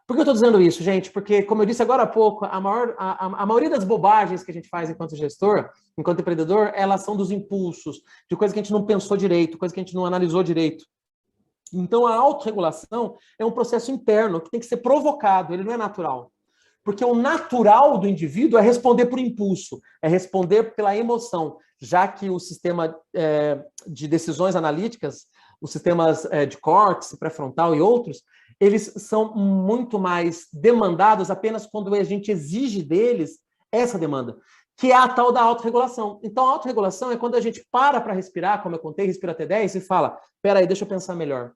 Speaker 1: Por que eu estou dizendo isso, gente? Porque, como eu disse agora há pouco, a maioria das bobagens que a gente faz enquanto gestor, enquanto empreendedor, elas são dos impulsos, de coisa que a gente não pensou direito, coisa que a gente não analisou direito. Então, a autorregulação é um processo interno que tem que ser provocado, ele não é natural. Porque o natural do indivíduo é responder por impulso, é responder pela emoção, já que o sistema de decisões analíticas, os sistemas de córtex, pré-frontal e outros, eles são muito mais demandados apenas quando a gente exige deles essa demanda, que é a tal da autorregulação. Então, a autorregulação é quando a gente para respirar, como eu contei, respira até 10 e fala, peraí, deixa eu pensar melhor.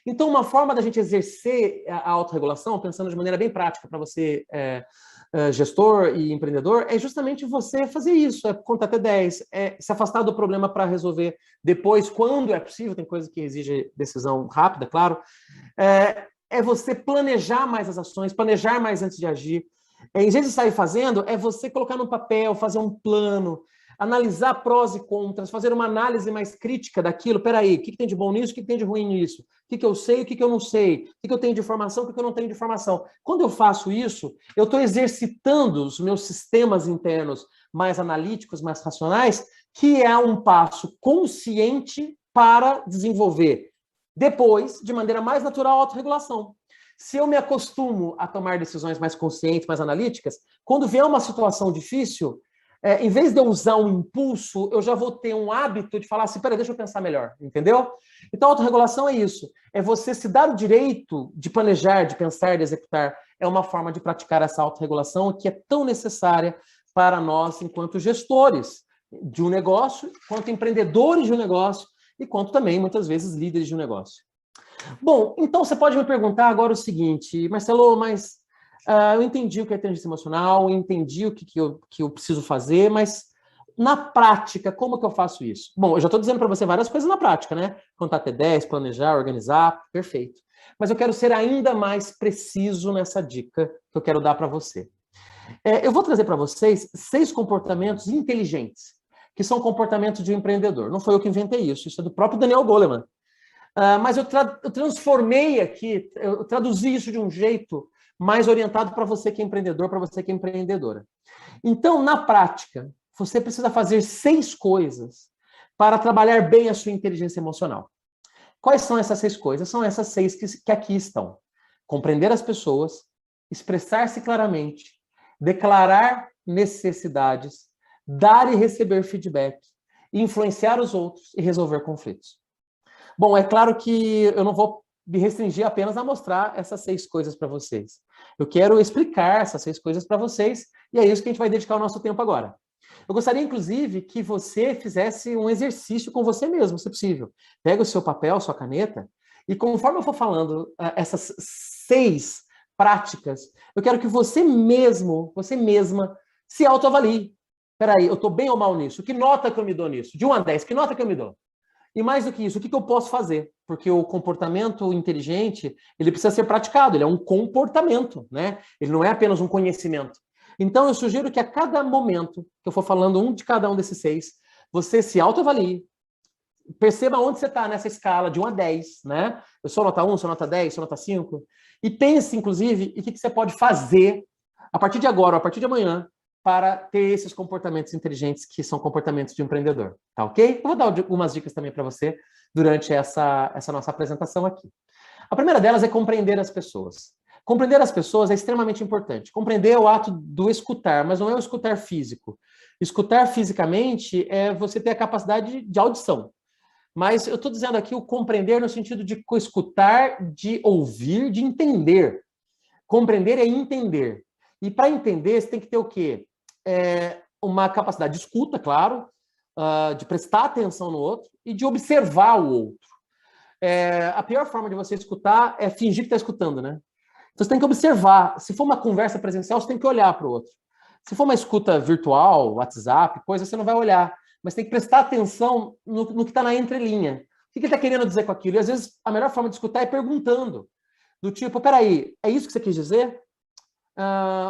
Speaker 1: Então, uma forma da gente exercer a autorregulação, pensando de maneira bem prática para você, gestor e empreendedor, é justamente você fazer isso, é contar até 10, é se afastar do problema para resolver depois, quando é possível, tem coisa que exige decisão rápida, claro, é você planejar mais as ações, planejar mais antes de agir. Em vez de sair fazendo, é você colocar no papel, fazer um plano, analisar prós e contras, fazer uma análise mais crítica daquilo. Peraí, o que tem de bom nisso, o que tem de ruim nisso? O que eu sei, o que eu não sei? O que eu tenho de informação, o que eu não tenho de informação? Quando eu faço isso, eu estou exercitando os meus sistemas internos mais analíticos, mais racionais, que é um passo consciente para desenvolver, depois, de maneira mais natural, a autorregulação. Se eu me acostumo a tomar decisões mais conscientes, mais analíticas, quando vier uma situação difícil, em vez de eu usar um impulso, eu já vou ter um hábito de falar assim, peraí, deixa eu pensar melhor, entendeu? Então, a autorregulação é isso, é você se dar o direito de planejar, de pensar, de executar. É uma forma de praticar essa autorregulação que é tão necessária para nós, enquanto gestores de um negócio, quanto empreendedores de um negócio, e quanto também, muitas vezes, líderes de um negócio. Bom, então você pode me perguntar agora o seguinte, Marcelo, mas eu entendi o que é inteligência emocional, eu entendi o que eu preciso fazer, mas na prática, como que eu faço isso? Bom, eu já estou dizendo para você várias coisas na prática, né? Contar até 10, planejar, organizar, perfeito. Mas eu quero ser ainda mais preciso nessa dica que eu quero dar para você. Eu vou trazer para vocês 6 comportamentos inteligentes, que são comportamentos de um empreendedor. Não foi eu que inventei isso, isso é do próprio Daniel Goleman. Mas eu transformei aqui, eu traduzi isso de um jeito mais orientado para você que é empreendedor, para você que é empreendedora. Então, na prática, você precisa fazer 6 coisas para trabalhar bem a sua inteligência emocional. Quais são essas 6 coisas? São essas 6 que aqui estão. Compreender as pessoas, expressar-se claramente, declarar necessidades, dar e receber feedback, influenciar os outros e resolver conflitos. Bom, é claro que eu não vou me restringir apenas a mostrar essas 6 coisas para vocês. Eu quero explicar essas 6 coisas para vocês, e é isso que a gente vai dedicar o nosso tempo agora. Eu gostaria, inclusive, que você fizesse um exercício com você mesmo, se possível. Pega o seu papel, sua caneta, e conforme eu for falando essas 6 práticas, eu quero que você mesmo, você mesma, se autoavalie. Peraí, eu estou bem ou mal nisso? Que nota que eu me dou nisso? De 1 a 10, que nota que eu me dou? E mais do que isso, o que eu posso fazer? Porque o comportamento inteligente, ele precisa ser praticado, ele é um comportamento, né? Ele não é apenas um conhecimento. Então, eu sugiro que a cada momento que eu for falando um de cada um desses 6, você se autoavalie, perceba onde você está nessa escala de 1 a 10, né? Eu sou nota 1, sou nota 10, sou nota 5, e pense, inclusive, em o que você pode fazer a partir de agora, ou a partir de amanhã, para ter esses comportamentos inteligentes que são comportamentos de empreendedor, tá ok? Eu vou dar algumas dicas também para você durante essa nossa apresentação aqui. A primeira delas é compreender as pessoas. Compreender as pessoas é extremamente importante. Compreender é o ato do escutar, mas não é o escutar físico. Escutar fisicamente é você ter a capacidade de audição. Mas eu estou dizendo aqui o compreender no sentido de escutar, de ouvir, de entender. Compreender é entender. E para entender, você tem que ter o quê? Uma capacidade de escuta, claro, de prestar atenção no outro e de observar o outro. A pior forma de você escutar é fingir que está escutando, né? Então você tem que observar. Se for uma conversa presencial, você tem que olhar para o outro. Se for uma escuta virtual, WhatsApp, coisa, você não vai olhar. Mas tem que prestar atenção no que está na entrelinha. O que ele está querendo dizer com aquilo? E às vezes a melhor forma de escutar é perguntando. Do tipo, peraí, é isso que você quis dizer?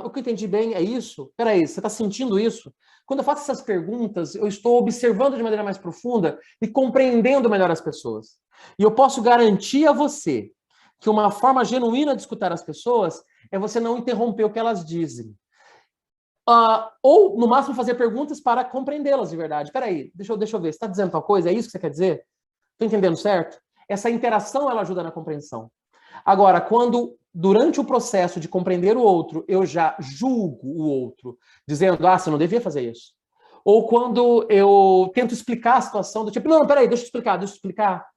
Speaker 1: O que eu entendi bem é isso? Peraí, você está sentindo isso? Quando eu faço essas perguntas, eu estou observando de maneira mais profunda e compreendendo melhor as pessoas. E eu posso garantir a você que uma forma genuína de escutar as pessoas é você não interromper o que elas dizem. Ou, no máximo, fazer perguntas para compreendê-las de verdade. Peraí, deixa eu ver, você está dizendo tal coisa? É isso que você quer dizer? Estou entendendo certo? Essa interação, ela ajuda na compreensão. Agora, quando, durante o processo de compreender o outro, eu já julgo o outro, dizendo, você não devia fazer isso. Ou quando eu tento explicar a situação, do tipo, não, peraí, deixa eu explicar.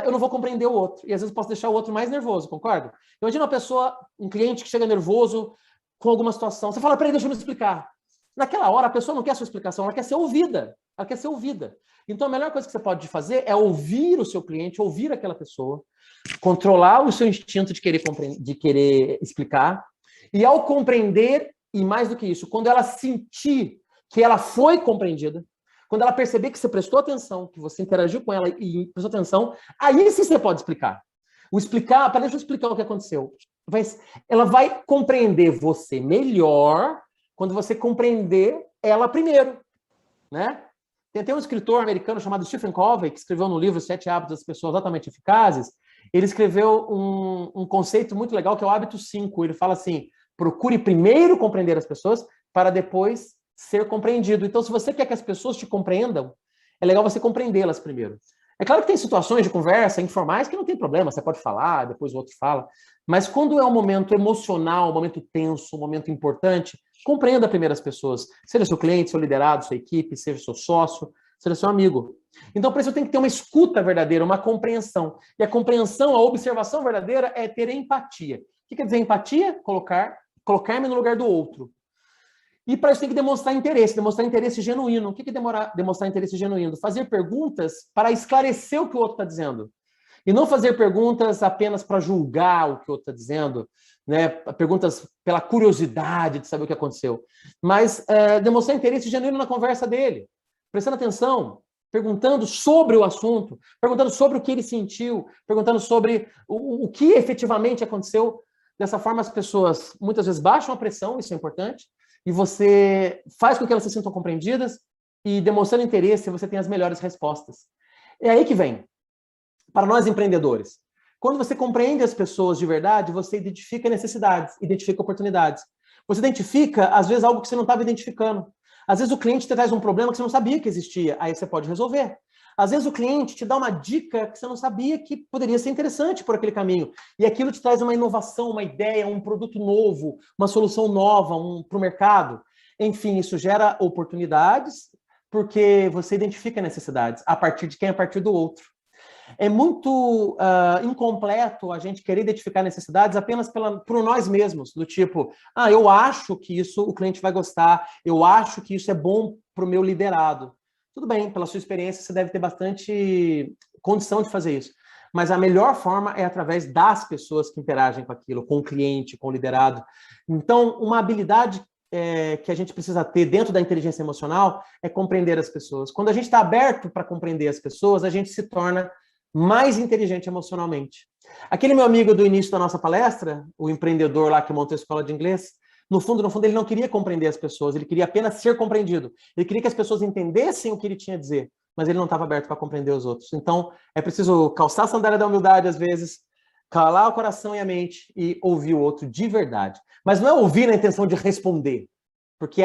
Speaker 1: Eu não vou compreender o outro. E às vezes posso deixar o outro mais nervoso, concorda? Imagina uma pessoa, um cliente que chega nervoso com alguma situação. Você fala, peraí, deixa eu me explicar. Naquela hora, a pessoa não quer a sua explicação, ela quer ser ouvida. Ela quer ser ouvida. Então, a melhor coisa que você pode fazer é ouvir o seu cliente, ouvir aquela pessoa, controlar o seu instinto de querer explicar, e ao compreender, e mais do que isso, quando ela sentir que ela foi compreendida, quando ela perceber que você prestou atenção, que você interagiu com ela e prestou atenção, aí sim você pode explicar. Deixa eu explicar o que aconteceu. Ela vai compreender você melhor quando você compreender ela primeiro, né? Tem até um escritor americano chamado Stephen Covey, que escreveu no livro 7 Hábitos das Pessoas Altamente Eficazes. Ele escreveu um conceito muito legal, que é o hábito 5. Ele fala assim, procure primeiro compreender as pessoas para depois ser compreendido. Então, se você quer que as pessoas te compreendam, é legal você compreendê-las primeiro. É claro que tem situações de conversa informais que não tem problema, você pode falar, depois o outro fala. Mas quando é um momento emocional, um momento tenso, um momento importante, compreenda primeiro as pessoas. Seja seu cliente, seu liderado, sua equipe, seja seu sócio, seja seu amigo. Então, por isso, tem que ter uma escuta verdadeira, uma compreensão. E a compreensão, a observação verdadeira é ter empatia. O que quer dizer empatia? Colocar-me no lugar do outro. E para isso tem que demonstrar interesse genuíno. O que é demonstrar interesse genuíno? Fazer perguntas para esclarecer o que o outro está dizendo. E não fazer perguntas apenas para julgar o que o outro está dizendo, né? Perguntas pela curiosidade de saber o que aconteceu. Mas demonstrar interesse genuíno na conversa dele. Prestando atenção, perguntando sobre o assunto, perguntando sobre o que ele sentiu, perguntando sobre o que efetivamente aconteceu. Dessa forma, as pessoas muitas vezes baixam a pressão, isso é importante, e você faz com que elas se sintam compreendidas e, demonstrando interesse, você tem as melhores respostas. É aí que vem. Para nós empreendedores, quando você compreende as pessoas de verdade, você identifica necessidades, identifica oportunidades. Você identifica, às vezes, algo que você não estava identificando. Às vezes o cliente te traz um problema que você não sabia que existia, aí você pode resolver. Às vezes o cliente te dá uma dica que você não sabia que poderia ser interessante por aquele caminho. E aquilo te traz uma inovação, uma ideia, um produto novo, uma solução nova para o mercado. Enfim, isso gera oportunidades, porque você identifica necessidades a partir de quem? A partir do outro. É muito incompleto a gente querer identificar necessidades apenas por nós mesmos, do tipo, eu acho que isso o cliente vai gostar, eu acho que isso é bom para o meu liderado. Tudo bem, pela sua experiência, você deve ter bastante condição de fazer isso. Mas a melhor forma é através das pessoas que interagem com aquilo, com o cliente, com o liderado. Então, uma habilidade que a gente precisa ter dentro da inteligência emocional é compreender as pessoas. Quando a gente está aberto para compreender as pessoas, a gente se torna mais inteligente emocionalmente. Aquele meu amigo do início da nossa palestra, o empreendedor lá que montou a escola de inglês, no fundo, ele não queria compreender as pessoas, ele queria apenas ser compreendido. Ele queria que as pessoas entendessem o que ele tinha a dizer, mas ele não estava aberto para compreender os outros. Então, é preciso calçar a sandália da humildade, às vezes, calar o coração e a mente e ouvir o outro de verdade. Mas não é ouvir na intenção de responder, porque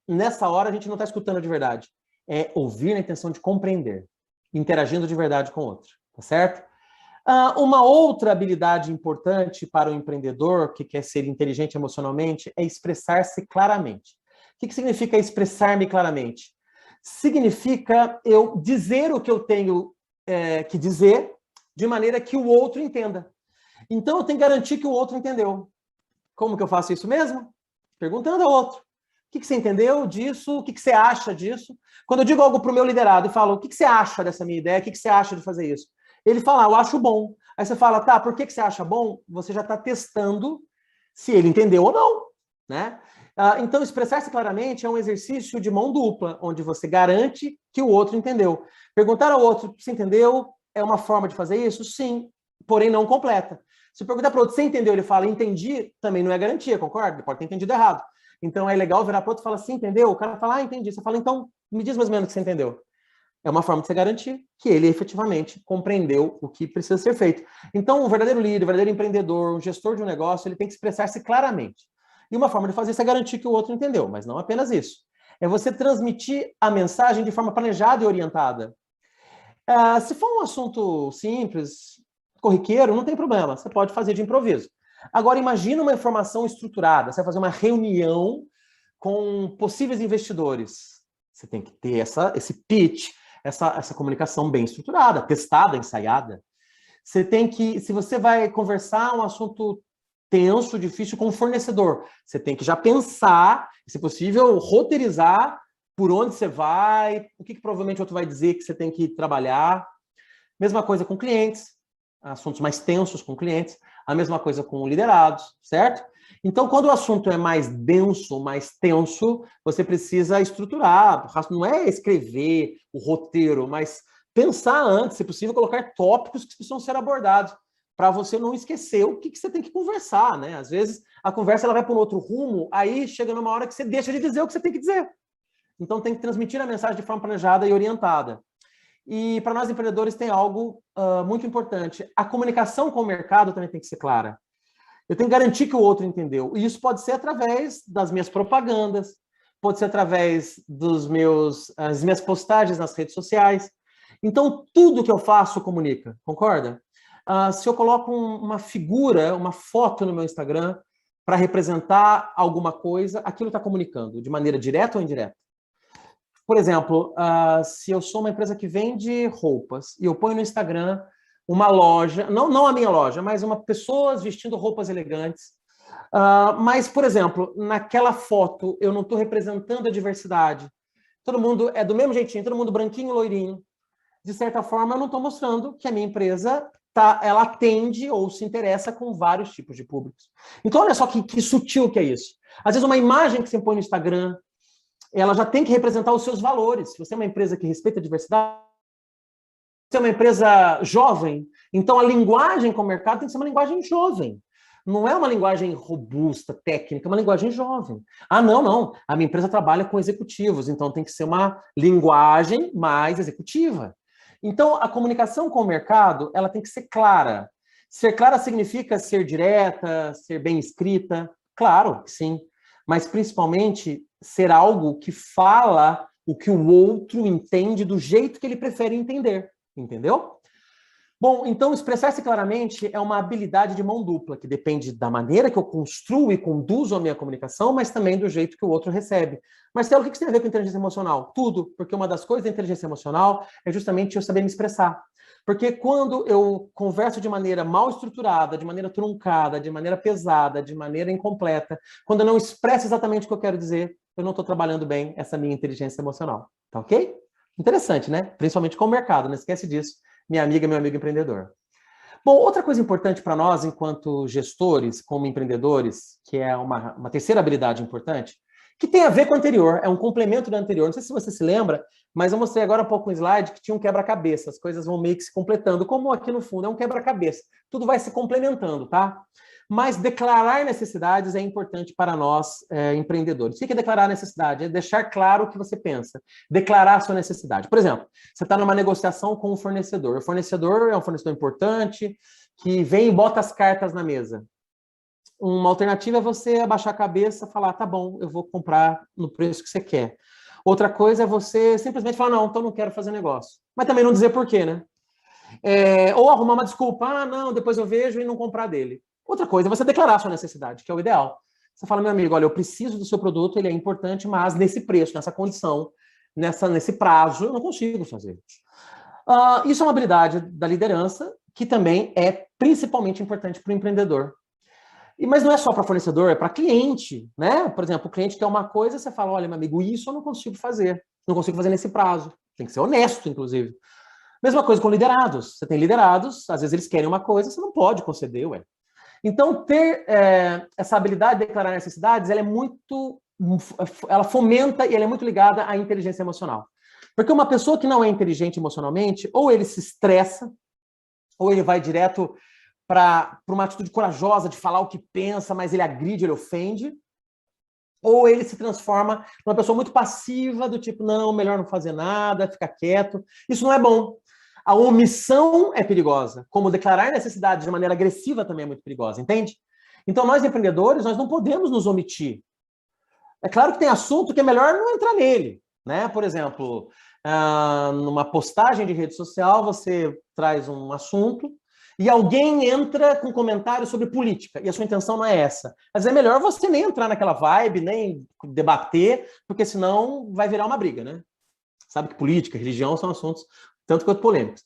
Speaker 1: nessa hora a gente não está escutando de verdade. É ouvir na intenção de compreender, interagindo de verdade com o outro, tá certo? Uma outra habilidade importante para o empreendedor que quer ser inteligente emocionalmente é expressar-se claramente. O que significa expressar-me claramente? Significa eu dizer o que eu tenho que dizer de maneira que o outro entenda. Então, eu tenho que garantir que o outro entendeu. Como que eu faço isso mesmo? Perguntando ao outro. O que você entendeu disso? O que você acha disso? Quando eu digo algo para o meu liderado e falo, o que você acha dessa minha ideia? O que você acha de fazer isso? Ele fala, eu acho bom. Aí você fala, tá, por que você acha bom? Você já está testando se ele entendeu ou não, né? Então, expressar-se claramente é um exercício de mão dupla, onde você garante que o outro entendeu. Perguntar ao outro, você entendeu? É uma forma de fazer isso? Sim, porém não completa. Se perguntar para o outro, você entendeu? Ele fala, entendi, também não é garantia, concorda? Ele pode ter entendido errado. Então, é legal virar para o outro e falar, você entendeu? O cara fala, entendi. Você fala, então, me diz mais ou menos o que você entendeu. É uma forma de você garantir que ele efetivamente compreendeu o que precisa ser feito. Então, o verdadeiro líder, o verdadeiro empreendedor, o gestor de um negócio, ele tem que expressar-se claramente. E uma forma de fazer isso é garantir que o outro entendeu, mas não apenas isso. É você transmitir a mensagem de forma planejada e orientada. Se for um assunto simples, corriqueiro, não tem problema, você pode fazer de improviso. Agora, imagina uma informação estruturada, você vai fazer uma reunião com possíveis investidores. Você tem que ter esse pitch, essa comunicação bem estruturada, testada, ensaiada. Você tem que, se você vai conversar um assunto tenso, difícil com um fornecedor, você tem que já pensar, se possível, roteirizar por onde você vai, o que provavelmente o outro vai dizer que você tem que trabalhar. Mesma coisa com clientes, assuntos mais tensos com clientes, a mesma coisa com liderados, certo? Então, quando o assunto é mais denso, mais tenso, você precisa estruturar, não é escrever o roteiro, mas pensar antes, se possível, colocar tópicos que precisam ser abordados, para você não esquecer o que você tem que conversar, né? Às vezes, a conversa ela vai para um outro rumo, aí chega numa hora que você deixa de dizer o que você tem que dizer. Então, tem que transmitir a mensagem de forma planejada e orientada. E para nós empreendedores tem algo muito importante. A comunicação com o mercado também tem que ser clara. Eu tenho que garantir que o outro entendeu. E isso pode ser através das minhas propagandas, pode ser através das minhas postagens nas redes sociais. Então, tudo que eu faço comunica, concorda? Se eu coloco uma figura, uma foto no meu Instagram para representar alguma coisa, aquilo está comunicando de maneira direta ou indireta. Por exemplo, se eu sou uma empresa que vende roupas e eu ponho no Instagram uma loja, não a minha loja, mas pessoas vestindo roupas elegantes, mas, por exemplo, naquela foto eu não estou representando a diversidade. Todo mundo é do mesmo jeitinho, todo mundo branquinho, loirinho. De certa forma, eu não estou mostrando que a minha empresa ela atende ou se interessa com vários tipos de públicos. Então, olha só que sutil que é isso. Às vezes, uma imagem que você põe no Instagram, ela já tem que representar os seus valores. Se você é uma empresa que respeita a diversidade, se é uma empresa jovem, então a linguagem com o mercado tem que ser uma linguagem jovem. Não é uma linguagem robusta, técnica, é uma linguagem jovem. Não. A minha empresa trabalha com executivos, então tem que ser uma linguagem mais executiva. Então, a comunicação com o mercado, ela tem que ser clara. Ser clara significa ser direta, ser bem escrita? Claro, sim. Mas, principalmente, ser algo que fala o que o outro entende do jeito que ele prefere entender. Entendeu? Bom, então, expressar-se claramente é uma habilidade de mão dupla, que depende da maneira que eu construo e conduzo a minha comunicação, mas também do jeito que o outro recebe. Marcelo, o que isso tem a ver com inteligência emocional? Tudo, porque uma das coisas da inteligência emocional é justamente eu saber me expressar. Porque quando eu converso de maneira mal estruturada, de maneira truncada, de maneira pesada, de maneira incompleta, quando eu não expresso exatamente o que eu quero dizer, eu não estou trabalhando bem essa minha inteligência emocional. Tá ok? Interessante, né? Principalmente com o mercado, não esquece disso, minha amiga, meu amigo empreendedor. Bom, outra coisa importante para nós, enquanto gestores, como empreendedores, que é uma terceira habilidade importante, que tem a ver com o anterior, é um complemento do anterior. Não sei se você se lembra, mas eu mostrei agora há pouco um slide que tinha um quebra-cabeça. As coisas vão meio que se completando, como aqui no fundo é um quebra-cabeça. Tudo vai se complementando, tá? Mas declarar necessidades é importante para nós, empreendedores. O que é declarar necessidade? É deixar claro o que você pensa. Declarar a sua necessidade. Por exemplo, você está numa negociação com um fornecedor. O fornecedor é um fornecedor importante, que vem e bota as cartas na mesa. Uma alternativa é você abaixar a cabeça e falar, tá bom, eu vou comprar no preço que você quer. Outra coisa é você simplesmente falar, não, então não quero fazer negócio. Mas também não dizer por quê, né? Ou arrumar uma desculpa, não, depois eu vejo e não comprar dele. Outra coisa é você declarar a sua necessidade, que é o ideal. Você fala, meu amigo, olha, eu preciso do seu produto, ele é importante, mas nesse preço, nessa condição, nesse prazo, eu não consigo fazer. Isso é uma habilidade da liderança, que também é principalmente importante para o empreendedor. Mas não é só para fornecedor, é para cliente, né? Por exemplo, o cliente quer uma coisa, você fala, olha, meu amigo, isso eu não consigo fazer. Não consigo fazer nesse prazo. Tem que ser honesto, inclusive. Mesma coisa com liderados. Você tem liderados, às vezes eles querem uma coisa, você não pode conceder, ué. Então, ter essa habilidade de declarar necessidades, ela fomenta e ela é muito ligada à inteligência emocional. Porque uma pessoa que não é inteligente emocionalmente, ou ele se estressa, ou ele vai direto para uma atitude corajosa de falar o que pensa, mas ele agride, ele ofende, ou ele se transforma numa pessoa muito passiva, do tipo, não, melhor não fazer nada, ficar quieto. Isso não é bom. A omissão é perigosa, como declarar necessidade de maneira agressiva também é muito perigosa, entende? Então, nós empreendedores, nós não podemos nos omitir. É claro que tem assunto que é melhor não entrar nele, né? Por exemplo, numa postagem de rede social, você traz um assunto e alguém entra com comentário sobre política, e a sua intenção não é essa. Mas é melhor você nem entrar naquela vibe, nem debater, porque senão vai virar uma briga, né? Sabe que política, religião são assuntos tanto quanto polêmicos.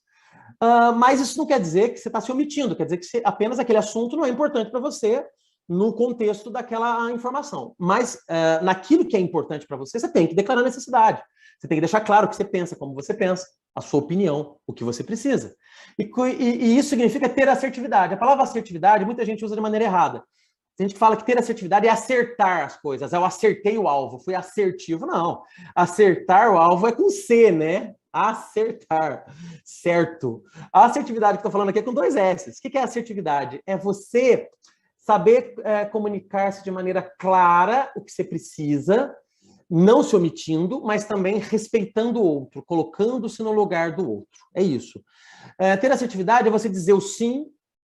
Speaker 1: Mas isso não quer dizer que você está se omitindo, quer dizer que apenas aquele assunto não é importante para você no contexto daquela informação. Mas naquilo que é importante para você, você tem que declarar necessidade. Você tem que deixar claro o que você pensa, como você pensa, a sua opinião, o que você precisa. E isso significa ter assertividade. A palavra assertividade, muita gente usa de maneira errada. Tem gente que fala que ter assertividade é acertar as coisas. Eu acertei o alvo, fui assertivo. Não. Acertar o alvo é com C, né? Acertar. Certo. A assertividade que eu estou falando aqui é com 2 S. O que é assertividade? É você saber comunicar-se de maneira clara o que você precisa, não se omitindo, mas também respeitando o outro, colocando-se no lugar do outro. É isso. Ter assertividade é você dizer o sim,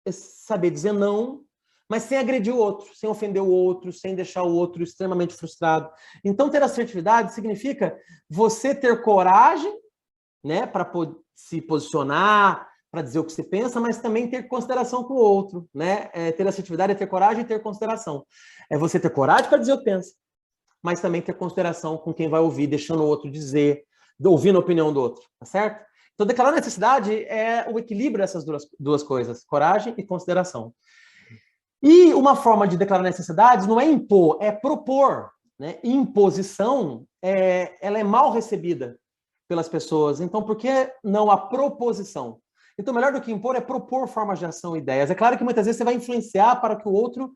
Speaker 1: é saber dizer não, mas sem agredir o outro, sem ofender o outro, sem deixar o outro extremamente frustrado. Então, ter assertividade significa você ter coragem, né, para se posicionar, para dizer o que você pensa, mas também ter consideração com o outro, né? Ter assertividade é ter coragem e ter consideração. É você ter coragem para dizer o que pensa, mas também ter consideração com quem vai ouvir, deixando o outro dizer, ouvindo a opinião do outro, tá certo? Então, declarar necessidade é o equilíbrio dessas duas coisas, coragem e consideração. E uma forma de declarar necessidades não é impor, é propor, né? Imposição, ela é mal recebida pelas pessoas. Então, por que não a proposição? Então, melhor do que impor é propor formas de ação e ideias. É claro que muitas vezes você vai influenciar para que o outro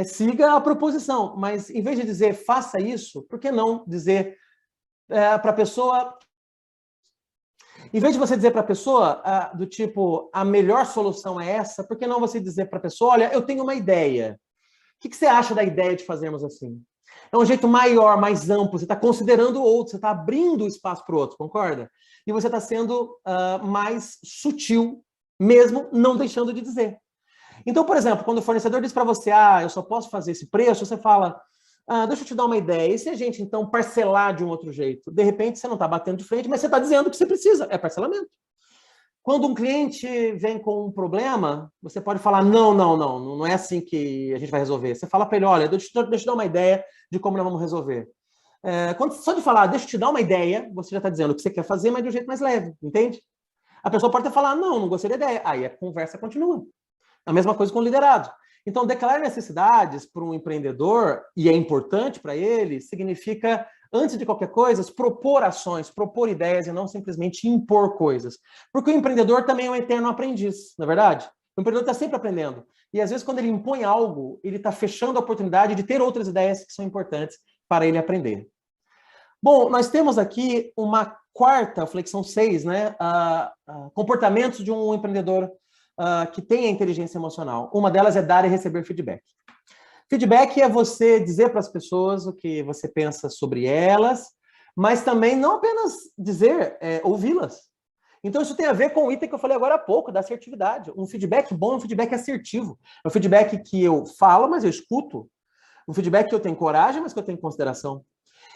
Speaker 1: siga a proposição, mas em vez de dizer faça isso, por que não dizer para a pessoa... Em vez de você dizer para a pessoa do tipo, a melhor solução é essa, por que não você dizer para a pessoa, olha, eu tenho uma ideia. O que você acha da ideia de fazermos assim? É um jeito maior, mais amplo, você está considerando o outro, você está abrindo o espaço para o outro, concorda? E você está sendo mais sutil, mesmo não deixando de dizer. Então, por exemplo, quando o fornecedor diz para você, eu só posso fazer esse preço, você fala, deixa eu te dar uma ideia, e se a gente, então, parcelar de um outro jeito? De repente, você não está batendo de frente, mas você está dizendo que você precisa, é parcelamento. Quando um cliente vem com um problema, você pode falar, não é assim que a gente vai resolver. Você fala para ele, olha, deixa eu te dar uma ideia de como nós vamos resolver. Só de falar, deixa eu te dar uma ideia, você já está dizendo o que você quer fazer, mas de um jeito mais leve, entende? A pessoa pode até falar, não gostei da ideia. Aí a conversa continua. A mesma coisa com o liderado. Então, declarar necessidades para um empreendedor, e é importante para ele, significa, antes de qualquer coisa, propor ações, propor ideias e não simplesmente impor coisas. Porque o empreendedor também é um eterno aprendiz, não é verdade? O empreendedor está sempre aprendendo. E às vezes, quando ele impõe algo, ele está fechando a oportunidade de ter outras ideias que são importantes para ele aprender. Bom, nós temos aqui uma quarta, flexão 6, né? Comportamentos de um empreendedor que tem a inteligência emocional. Uma delas é dar e receber feedback. Feedback é você dizer para as pessoas o que você pensa sobre elas, mas também não apenas dizer, ouvi-las. Então, isso tem a ver com o item que eu falei agora há pouco, da assertividade. Um feedback bom é um feedback assertivo. É um feedback que eu falo, mas eu escuto. Um feedback que eu tenho coragem, mas que eu tenho consideração.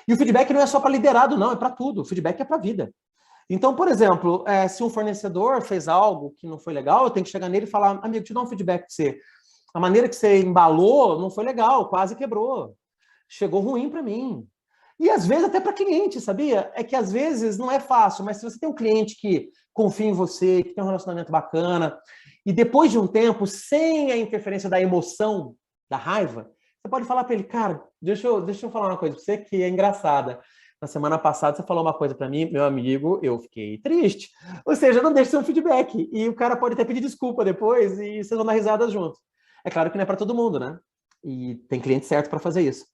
Speaker 1: E o feedback não é só para liderado, não, é para tudo. O feedback é para a vida. Então, por exemplo, se um fornecedor fez algo que não foi legal, eu tenho que chegar nele e falar, amigo, te dar um feedback de você. A maneira que você embalou não foi legal, quase quebrou. Chegou ruim para mim. E às vezes até para cliente, sabia? É que às vezes não é fácil, mas se você tem um cliente que confia em você, que tem um relacionamento bacana, e depois de um tempo, sem a interferência da emoção, da raiva, você pode falar para ele, cara, deixa eu falar uma coisa para você que é engraçada. Na semana passada você falou uma coisa para mim, meu amigo, eu fiquei triste. Ou seja, não deixe seu feedback. E o cara pode até pedir desculpa depois e vocês vão dar risada juntos. É claro que não é para todo mundo, né? E tem cliente certo para fazer isso.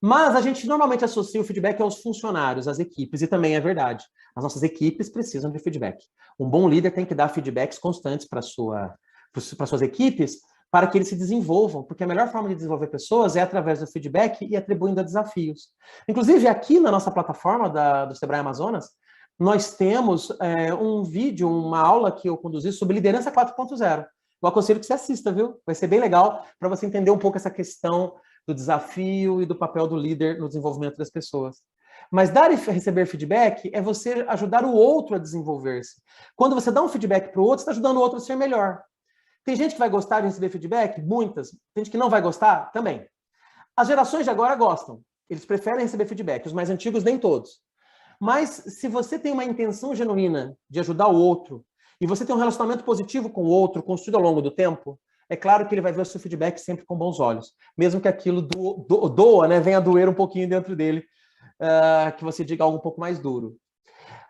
Speaker 1: Mas a gente normalmente associa o feedback aos funcionários, às equipes, e também é verdade. As nossas equipes precisam de feedback. Um bom líder tem que dar feedbacks constantes para suas equipes, para que eles se desenvolvam, porque a melhor forma de desenvolver pessoas é através do feedback e atribuindo a desafios. Inclusive, aqui na nossa plataforma do Sebrae Amazonas, nós temos um vídeo, uma aula que eu conduzi sobre liderança 4.0. Eu aconselho que você assista, viu? Vai ser bem legal para você entender um pouco essa questão do desafio e do papel do líder no desenvolvimento das pessoas. Mas dar e receber feedback é você ajudar o outro a desenvolver-se. Quando você dá um feedback para o outro, você está ajudando o outro a ser melhor. Tem gente que vai gostar de receber feedback? Muitas. Tem gente que não vai gostar? Também. As gerações de agora gostam. Eles preferem receber feedback. Os mais antigos, nem todos. Mas se você tem uma intenção genuína de ajudar o outro, e você tem um relacionamento positivo com o outro, construído ao longo do tempo, é claro que ele vai ver o seu feedback sempre com bons olhos. Mesmo que aquilo doa, né, venha a doer um pouquinho dentro dele, que você diga algo um pouco mais duro.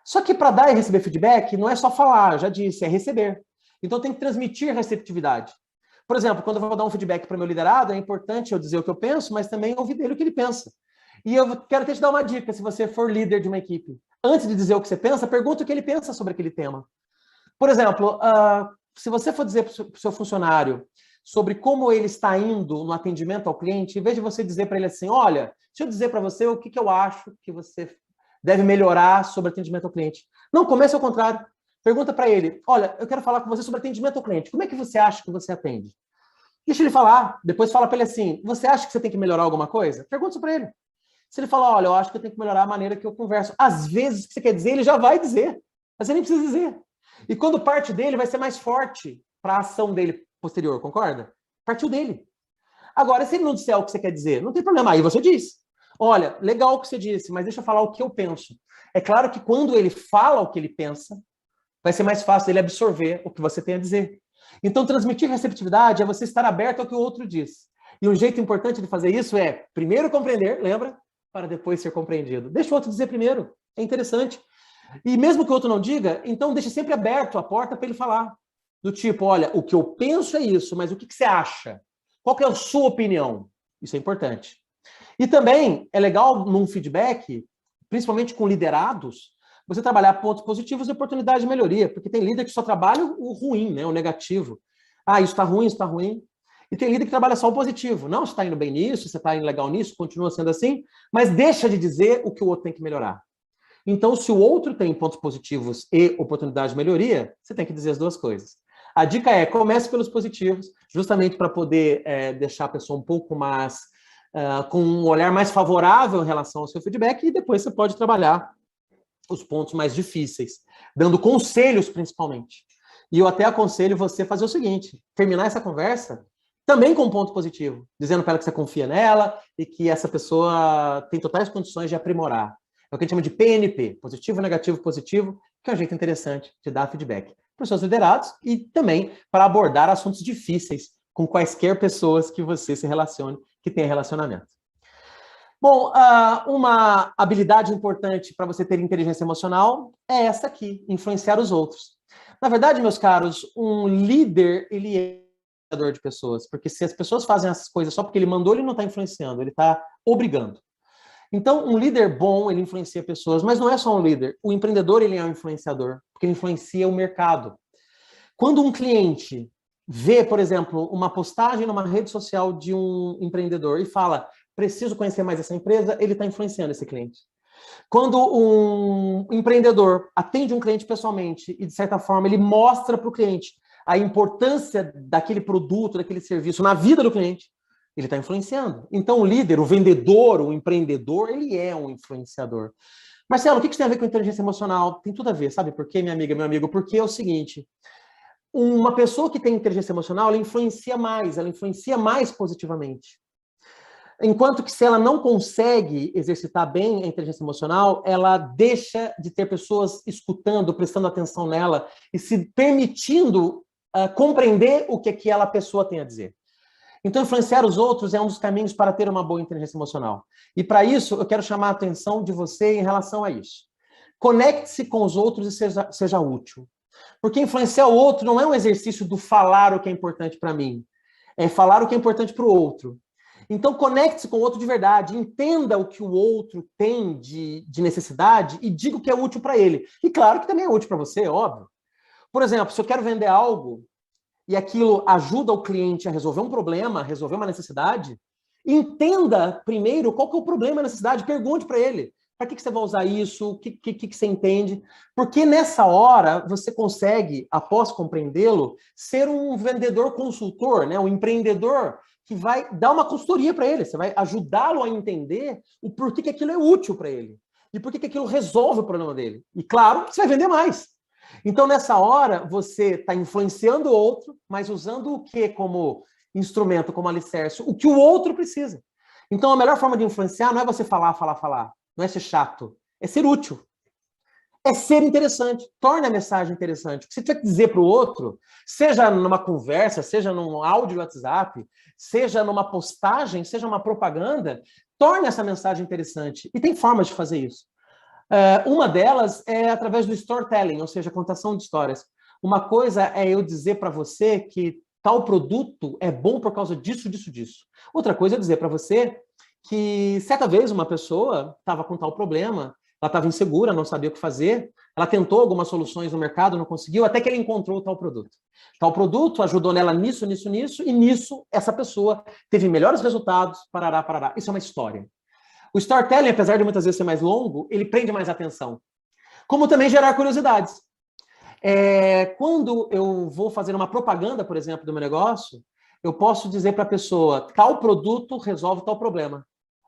Speaker 1: Só que para dar e receber feedback, não é só falar, eu já disse, é receber. Então tem que transmitir receptividade. Por exemplo, quando eu vou dar um feedback para o meu liderado, é importante eu dizer o que eu penso, mas também ouvir dele o que ele pensa. E eu quero até te dar uma dica, se você for líder de uma equipe. Antes de dizer o que você pensa, pergunta o que ele pensa sobre aquele tema. Por exemplo, se você for dizer para o seu funcionário sobre como ele está indo no atendimento ao cliente, em vez de você dizer para ele assim, olha, deixa eu dizer para você o que eu acho que você deve melhorar sobre atendimento ao cliente. Não, comece ao contrário. Pergunta para ele, olha, eu quero falar com você sobre atendimento ao cliente. Como é que você acha que você atende? Deixa ele falar. Depois fala para ele assim, você acha que você tem que melhorar alguma coisa? Pergunta isso para ele. Se ele falar, olha, eu acho que eu tenho que melhorar a maneira que eu converso. Às vezes, o que você quer dizer, ele já vai dizer. Mas você nem precisa dizer. E quando parte dele, vai ser mais forte para a ação dele posterior, concorda? Partiu dele. Agora, se ele não disser o que você quer dizer, não tem problema. Aí você diz. Olha, legal o que você disse, mas deixa eu falar o que eu penso. É claro que quando ele fala o que ele pensa, vai ser mais fácil ele absorver o que você tem a dizer. Então, transmitir receptividade é você estar aberto ao que o outro diz. E um jeito importante de fazer isso é, primeiro compreender, lembra? Para depois ser compreendido. Deixa o outro dizer primeiro. É interessante. E mesmo que o outro não diga, então deixe sempre aberto a porta para ele falar. Do tipo, olha, o que eu penso é isso, mas o que você acha? Qual que é a sua opinião? Isso é importante. E também é legal num feedback, principalmente com liderados, você trabalhar pontos positivos e oportunidades de melhoria, porque tem líder que só trabalha o ruim, né, o negativo. Ah, isso está ruim, isso está ruim. E tem líder que trabalha só o positivo. Não, você está indo bem nisso, você está indo legal nisso, continua sendo assim, mas deixa de dizer o que o outro tem que melhorar. Então, se o outro tem pontos positivos e oportunidade de melhoria, você tem que dizer as duas coisas. A dica é, comece pelos positivos, justamente para poder deixar a pessoa um pouco mais, com um olhar mais favorável em relação ao seu feedback, e depois você pode trabalhar os pontos mais difíceis, dando conselhos principalmente. E eu até aconselho você fazer o seguinte, terminar essa conversa também com um ponto positivo, dizendo para ela que você confia nela e que essa pessoa tem totais condições de aprimorar. É o que a gente chama de PNP, positivo, negativo, positivo, que é um jeito interessante de dar feedback para os seus liderados e também para abordar assuntos difíceis com quaisquer pessoas que você se relacione, que tenha relacionamento. Bom, uma habilidade importante para você ter inteligência emocional é essa aqui, influenciar os outros. Na verdade, meus caros, um líder, ele é influenciador de pessoas, porque se as pessoas fazem essas coisas só porque ele mandou, ele não está influenciando, ele está obrigando. Então, um líder bom, ele influencia pessoas, mas não é só um líder. O empreendedor, ele é um influenciador, porque ele influencia o mercado. Quando um cliente vê, por exemplo, uma postagem numa rede social de um empreendedor e fala, preciso conhecer mais essa empresa, ele está influenciando esse cliente. Quando um empreendedor atende um cliente pessoalmente e, de certa forma, ele mostra para o cliente a importância daquele produto, daquele serviço na vida do cliente, ele está influenciando. Então, o líder, o vendedor, o empreendedor, ele é um influenciador. Marcelo, o que isso tem a ver com inteligência emocional? Tem tudo a ver, sabe por quê, minha amiga, meu amigo? Porque é o seguinte, uma pessoa que tem inteligência emocional, ela influencia mais positivamente. Enquanto que se ela não consegue exercitar bem a inteligência emocional, ela deixa de ter pessoas escutando, prestando atenção nela e se permitindo compreender o que aquela pessoa tem a dizer. Então, influenciar os outros é um dos caminhos para ter uma boa inteligência emocional. E para isso, eu quero chamar a atenção de você em relação a isso. Conecte-se com os outros e seja útil. Porque influenciar o outro não é um exercício do falar o que é importante para mim, é falar o que é importante para o outro. Então, conecte-se com o outro de verdade, entenda o que o outro tem de necessidade e diga o que é útil para ele. E claro que também é útil para você, óbvio. Por exemplo, se eu quero vender algo e aquilo ajuda o cliente a resolver um problema, a resolver uma necessidade, entenda primeiro qual que é o problema, a necessidade, pergunte para ele. Para que você vai usar isso? O que você entende? Porque nessa hora você consegue, após compreendê-lo, ser um vendedor consultor, né? Um empreendedor que vai dar uma consultoria para ele. Você vai ajudá-lo a entender o porquê que aquilo é útil para ele. E por que aquilo resolve o problema dele. E claro, você vai vender mais. Então, nessa hora, você está influenciando o outro, mas usando o que como instrumento, como alicerce? O que o outro precisa. Então, a melhor forma de influenciar não é você falar. Não é ser chato, é ser útil. É ser interessante. Torne a mensagem interessante. O que você tiver que dizer para o outro, seja numa conversa, seja num áudio do WhatsApp, seja numa postagem, seja uma propaganda, torne essa mensagem interessante. E tem formas de fazer isso. Uma delas é através do storytelling, ou seja, contação de histórias. Uma coisa é eu dizer para você que tal produto é bom por causa disso, disso, disso. Outra coisa é dizer para você que certa vez uma pessoa estava com tal problema, ela estava insegura, não sabia o que fazer, ela tentou algumas soluções no mercado, não conseguiu, até que ela encontrou tal produto. Tal produto ajudou nela nisso, nisso, nisso, e nisso essa pessoa teve melhores resultados, parará, parará. Isso é uma história. O storytelling, apesar de muitas vezes ser mais longo, ele prende mais atenção. Como também gerar curiosidades. Quando eu vou fazer uma propaganda, por exemplo, do meu negócio, eu posso dizer para a pessoa, tal produto resolve tal problema.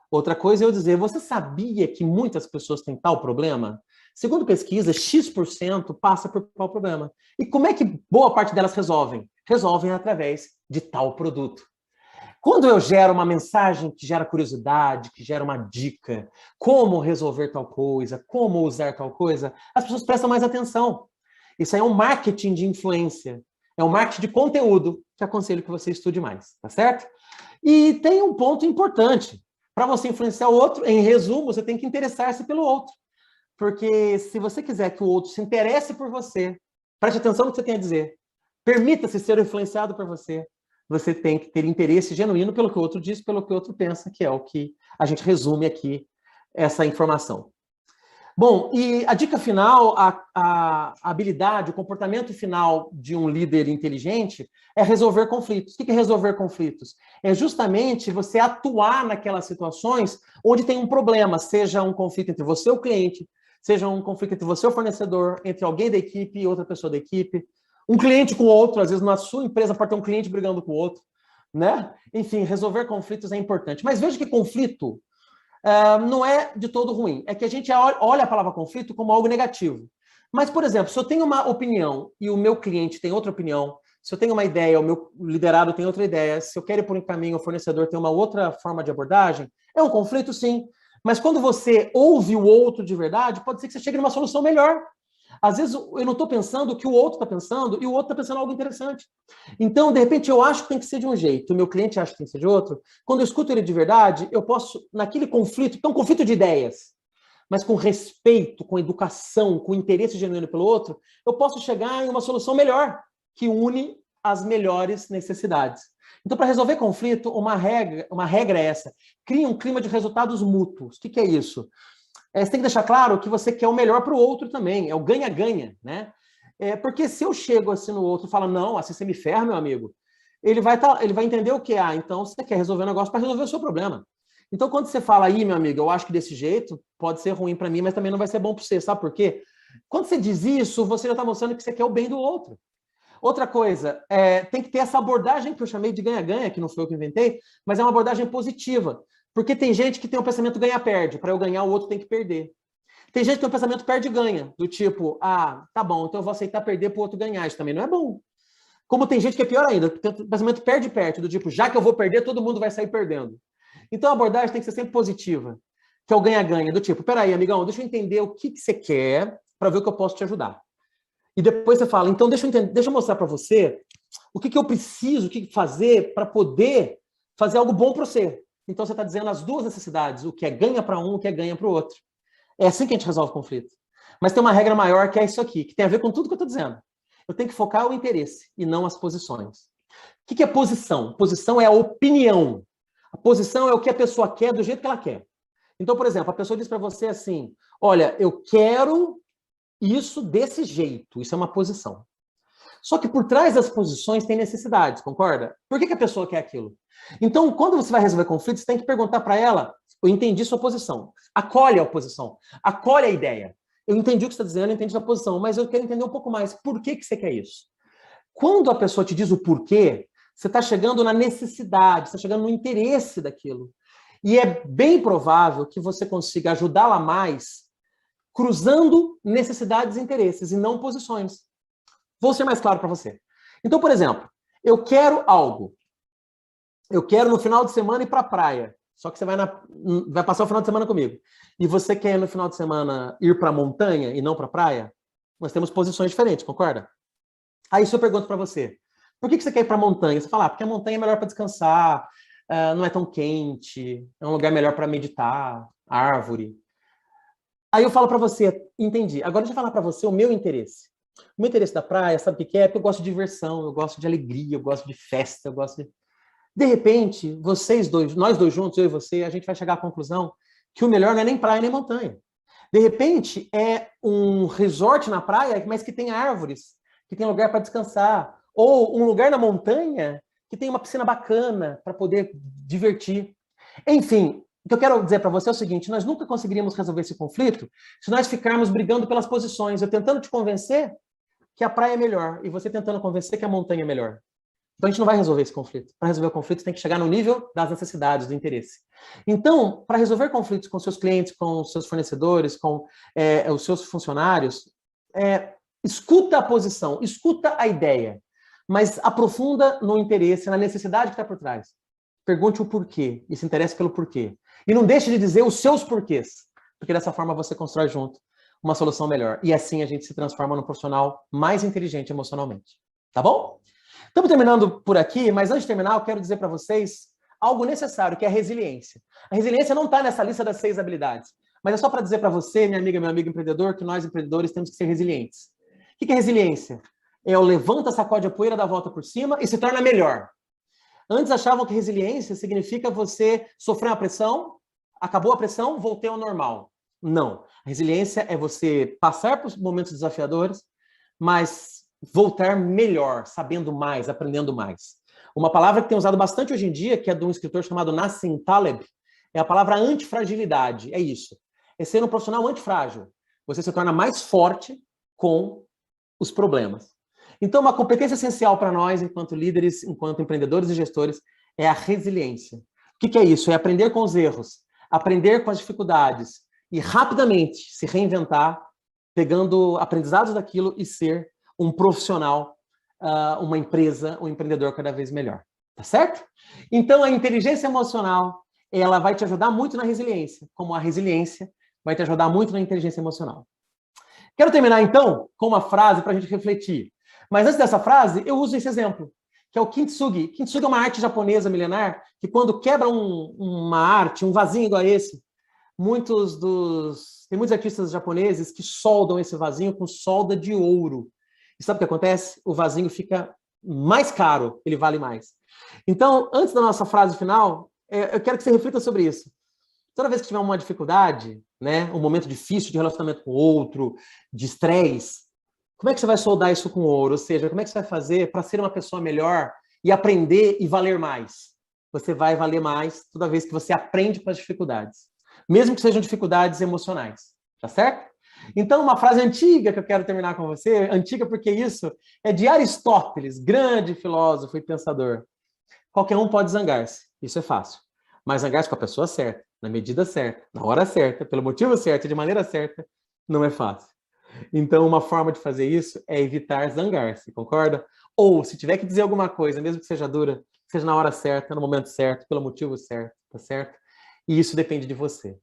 Speaker 1: Outra coisa é eu dizer, você sabia que muitas pessoas têm tal problema? Segundo pesquisa, X% passa por tal problema. E como é que boa parte delas resolvem? Resolvem através de tal produto. Quando eu gero uma mensagem que gera curiosidade, que gera uma dica, como resolver tal coisa, como usar tal coisa, as pessoas prestam mais atenção. Isso aí é um marketing de influência. É um marketing de conteúdo que aconselho que você estude mais, tá certo? E tem um ponto importante. Para você influenciar o outro, em resumo, você tem que interessar-se pelo outro. Porque se você quiser que o outro se interesse por você, preste atenção no que você tem a dizer, permita-se ser influenciado por você, você tem que ter interesse genuíno pelo que o outro diz, pelo que o outro pensa, que é o que a gente resume aqui, essa informação. Bom, e a dica final, a habilidade, o comportamento final de um líder inteligente é resolver conflitos. O que é resolver conflitos? É justamente você atuar naquelas situações onde tem um problema, seja um conflito entre você e o cliente, seja um conflito entre você e o fornecedor, entre alguém da equipe e outra pessoa da equipe, um cliente com o outro, às vezes na sua empresa pode ter um cliente brigando com o outro, né? Enfim, resolver conflitos é importante. Mas veja que conflito não é de todo ruim. É que a gente olha a palavra conflito como algo negativo. Mas, por exemplo, se eu tenho uma opinião e o meu cliente tem outra opinião, se eu tenho uma ideia, o meu liderado tem outra ideia, se eu quero ir por um caminho, o fornecedor tem uma outra forma de abordagem, é um conflito, sim. Mas quando você ouve o outro de verdade, pode ser que você chegue numa solução melhor. Às vezes eu não estou pensando o que o outro está pensando e o outro está pensando algo interessante. Então, de repente, eu acho que tem que ser de um jeito, o meu cliente acha que tem que ser de outro. Quando eu escuto ele de verdade, eu posso, naquele conflito, que é um conflito de ideias, mas com respeito, com educação, com interesse genuíno pelo outro, eu posso chegar em uma solução melhor, que une as melhores necessidades. Então, para resolver conflito, uma regra é essa. Cria um clima de resultados mútuos. O que é isso? Você tem que deixar claro que você quer o melhor para o outro também. É o ganha-ganha, né? Porque se eu chego assim no outro e falo, não, assim você me ferra, meu amigo, ele vai entender o que é. Então, você quer resolver um negócio para resolver o seu problema. Então, quando você fala aí, meu amigo, eu acho que desse jeito pode ser ruim para mim, mas também não vai ser bom para você. Sabe por quê? Quando você diz isso, você já está mostrando que você quer o bem do outro. Outra coisa, tem que ter essa abordagem que eu chamei de ganha-ganha, que não foi eu que inventei, mas é uma abordagem positiva. Porque tem gente que tem um pensamento ganha-perde. Para eu ganhar, o outro tem que perder. Tem gente que tem um pensamento perde e ganha, do tipo, ah, tá bom, então eu vou aceitar perder para o outro ganhar. Isso também não é bom. Como tem gente que é pior ainda, tem um pensamento perde e perde, do tipo, já que eu vou perder, todo mundo vai sair perdendo. Então a abordagem tem que ser sempre positiva, que é o ganha-ganha, do tipo, peraí, amigão, deixa eu entender o que você quer para ver o que eu posso te ajudar. E depois você fala, então deixa eu mostrar para você o que eu preciso, o que fazer para poder fazer algo bom para você. Então você está dizendo as duas necessidades, o que é ganha para um, o que é ganha para o outro. É assim que a gente resolve o conflito. Mas tem uma regra maior que é isso aqui, que tem a ver com tudo que eu estou dizendo. Eu tenho que focar o interesse e não as posições. O que é posição? Posição é a opinião. A posição é o que a pessoa quer do jeito que ela quer. Então, por exemplo, a pessoa diz para você assim, olha, eu quero isso desse jeito. Isso é uma posição. Só que por trás das posições tem necessidades, concorda? Por que a pessoa quer aquilo? Então, quando você vai resolver conflitos, você tem que perguntar para ela, eu entendi sua posição. Acolhe a oposição. Acolhe a ideia. Eu entendi o que você está dizendo, eu entendi sua posição, mas eu quero entender um pouco mais. Por que você quer isso? Quando a pessoa te diz o porquê, você está chegando na necessidade, você está chegando no interesse daquilo. E é bem provável que você consiga ajudá-la mais cruzando necessidades e interesses, e não posições. Vou ser mais claro para você. Então, por exemplo, eu quero algo. Eu quero no final de semana ir para a praia. Só que você vai passar o final de semana comigo. E você quer no final de semana ir para a montanha e não para a praia? Nós temos posições diferentes, concorda? Aí se eu pergunto para você, por que você quer ir para a montanha? Você fala, porque a montanha é melhor para descansar, não é tão quente, é um lugar melhor para meditar, árvore. Aí eu falo para você, entendi. Agora deixa eu falar para você o meu interesse. O meu interesse da praia, sabe o que é? Porque eu gosto de diversão, eu gosto de alegria, eu gosto de festa, eu gosto de... De repente, vocês dois, nós dois juntos, eu e você, a gente vai chegar à conclusão que o melhor não é nem praia nem montanha. De repente, é um resort na praia, mas que tem árvores, que tem lugar para descansar. Ou um lugar na montanha que tem uma piscina bacana para poder divertir. Enfim, o que eu quero dizer para você é o seguinte, nós nunca conseguiríamos resolver esse conflito se nós ficarmos brigando pelas posições, eu tentando te convencer que a praia é melhor e você tentando convencer que a montanha é melhor. Então a gente não vai resolver esse conflito. Para resolver o conflito, tem que chegar no nível das necessidades, do interesse. Então, para resolver conflitos com seus clientes, com seus fornecedores, com os seus funcionários, escuta a posição, escuta a ideia, mas aprofunda no interesse, na necessidade que está por trás. Pergunte o porquê e se interesse pelo porquê. E não deixe de dizer os seus porquês, porque dessa forma você constrói junto uma solução melhor. E assim a gente se transforma num profissional mais inteligente emocionalmente. Tá bom? Estamos terminando por aqui, mas antes de terminar, eu quero dizer para vocês algo necessário, que é a resiliência. A resiliência não está nessa lista das 6 habilidades, mas é só para dizer para você, minha amiga, meu amigo empreendedor, que nós empreendedores temos que ser resilientes. O que é resiliência? É o levanta, sacode a poeira, dá a volta por cima e se torna melhor. Antes achavam que resiliência significa você sofrer uma pressão, acabou a pressão, voltei ao normal. Não. A resiliência é você passar por momentos desafiadores, mas voltar melhor, sabendo mais, aprendendo mais. Uma palavra que tem usado bastante hoje em dia, que é de um escritor chamado Nassim Taleb, é a palavra antifragilidade. É isso. É ser um profissional antifrágil. Você se torna mais forte com os problemas. Então, uma competência essencial para nós, enquanto líderes, enquanto empreendedores e gestores, é a resiliência. O que é isso? É aprender com os erros, aprender com as dificuldades e rapidamente se reinventar, pegando aprendizados daquilo e ser um profissional, uma empresa, um empreendedor cada vez melhor. Tá certo? Então, a inteligência emocional, ela vai te ajudar muito na resiliência, como a resiliência vai te ajudar muito na inteligência emocional. Quero terminar, então, com uma frase para a gente refletir. Mas antes dessa frase, eu uso esse exemplo, que é o kintsugi. Kintsugi é uma arte japonesa milenar, que quando quebra uma arte, um vasinho igual a esse, tem muitos artistas japoneses que soldam esse vasinho com solda de ouro. E sabe o que acontece? O vasinho fica mais caro, ele vale mais. Então, antes da nossa frase final, eu quero que você reflita sobre isso. Toda vez que tiver uma dificuldade, né, um momento difícil de relacionamento com o outro, de estresse, como é que você vai soldar isso com ouro? Ou seja, como é que você vai fazer para ser uma pessoa melhor e aprender e valer mais? Você vai valer mais toda vez que você aprende com as dificuldades. Mesmo que sejam dificuldades emocionais. Tá certo? Então, uma frase antiga que eu quero terminar com você, antiga porque isso é de Aristóteles, grande filósofo e pensador. Qualquer um pode zangar-se, isso é fácil. Mas zangar-se com a pessoa certa, na medida certa, na hora certa, pelo motivo certo, de maneira certa, Não é fácil. Então, uma forma de fazer isso é evitar zangar-se, concorda? Ou, se tiver que dizer alguma coisa, mesmo que seja dura, seja na hora certa, no momento certo, pelo motivo certo, tá certo? E isso depende de você.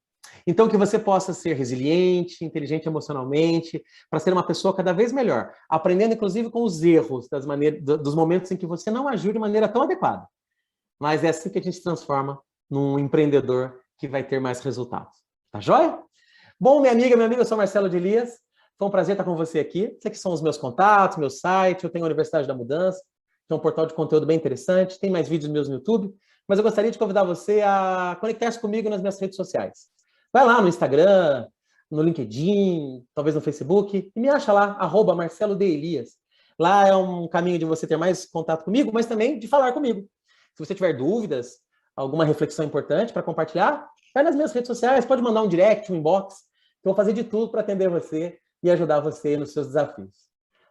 Speaker 1: Então, que você possa ser resiliente, inteligente emocionalmente, para ser uma pessoa cada vez melhor, aprendendo, inclusive, com os erros dos momentos em que você não agiu de maneira tão adequada. Mas é assim que a gente se transforma num empreendedor que vai ter mais resultados. Tá joia? Bom, minha amiga, eu sou Marcelo de Elias. Foi um prazer estar com você aqui. Esses aqui são os meus contatos, meu site. Eu tenho a Universidade da Mudança, que é um portal de conteúdo bem interessante. Tem mais vídeos meus no YouTube. Mas eu gostaria de convidar você a conectar-se comigo nas minhas redes sociais. Vai lá no Instagram, no LinkedIn, talvez no Facebook, e me acha lá, @MarceloDElias. Lá é um caminho de você ter mais contato comigo, mas também de falar comigo. Se você tiver dúvidas, alguma reflexão importante para compartilhar, vai nas minhas redes sociais, pode mandar um direct, um inbox. Eu vou fazer de tudo para atender você e ajudar você nos seus desafios.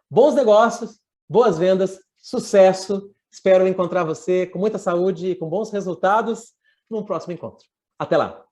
Speaker 1: Bons negócios, boas vendas, sucesso. Espero encontrar você com muita saúde e com bons resultados num próximo encontro. Até lá!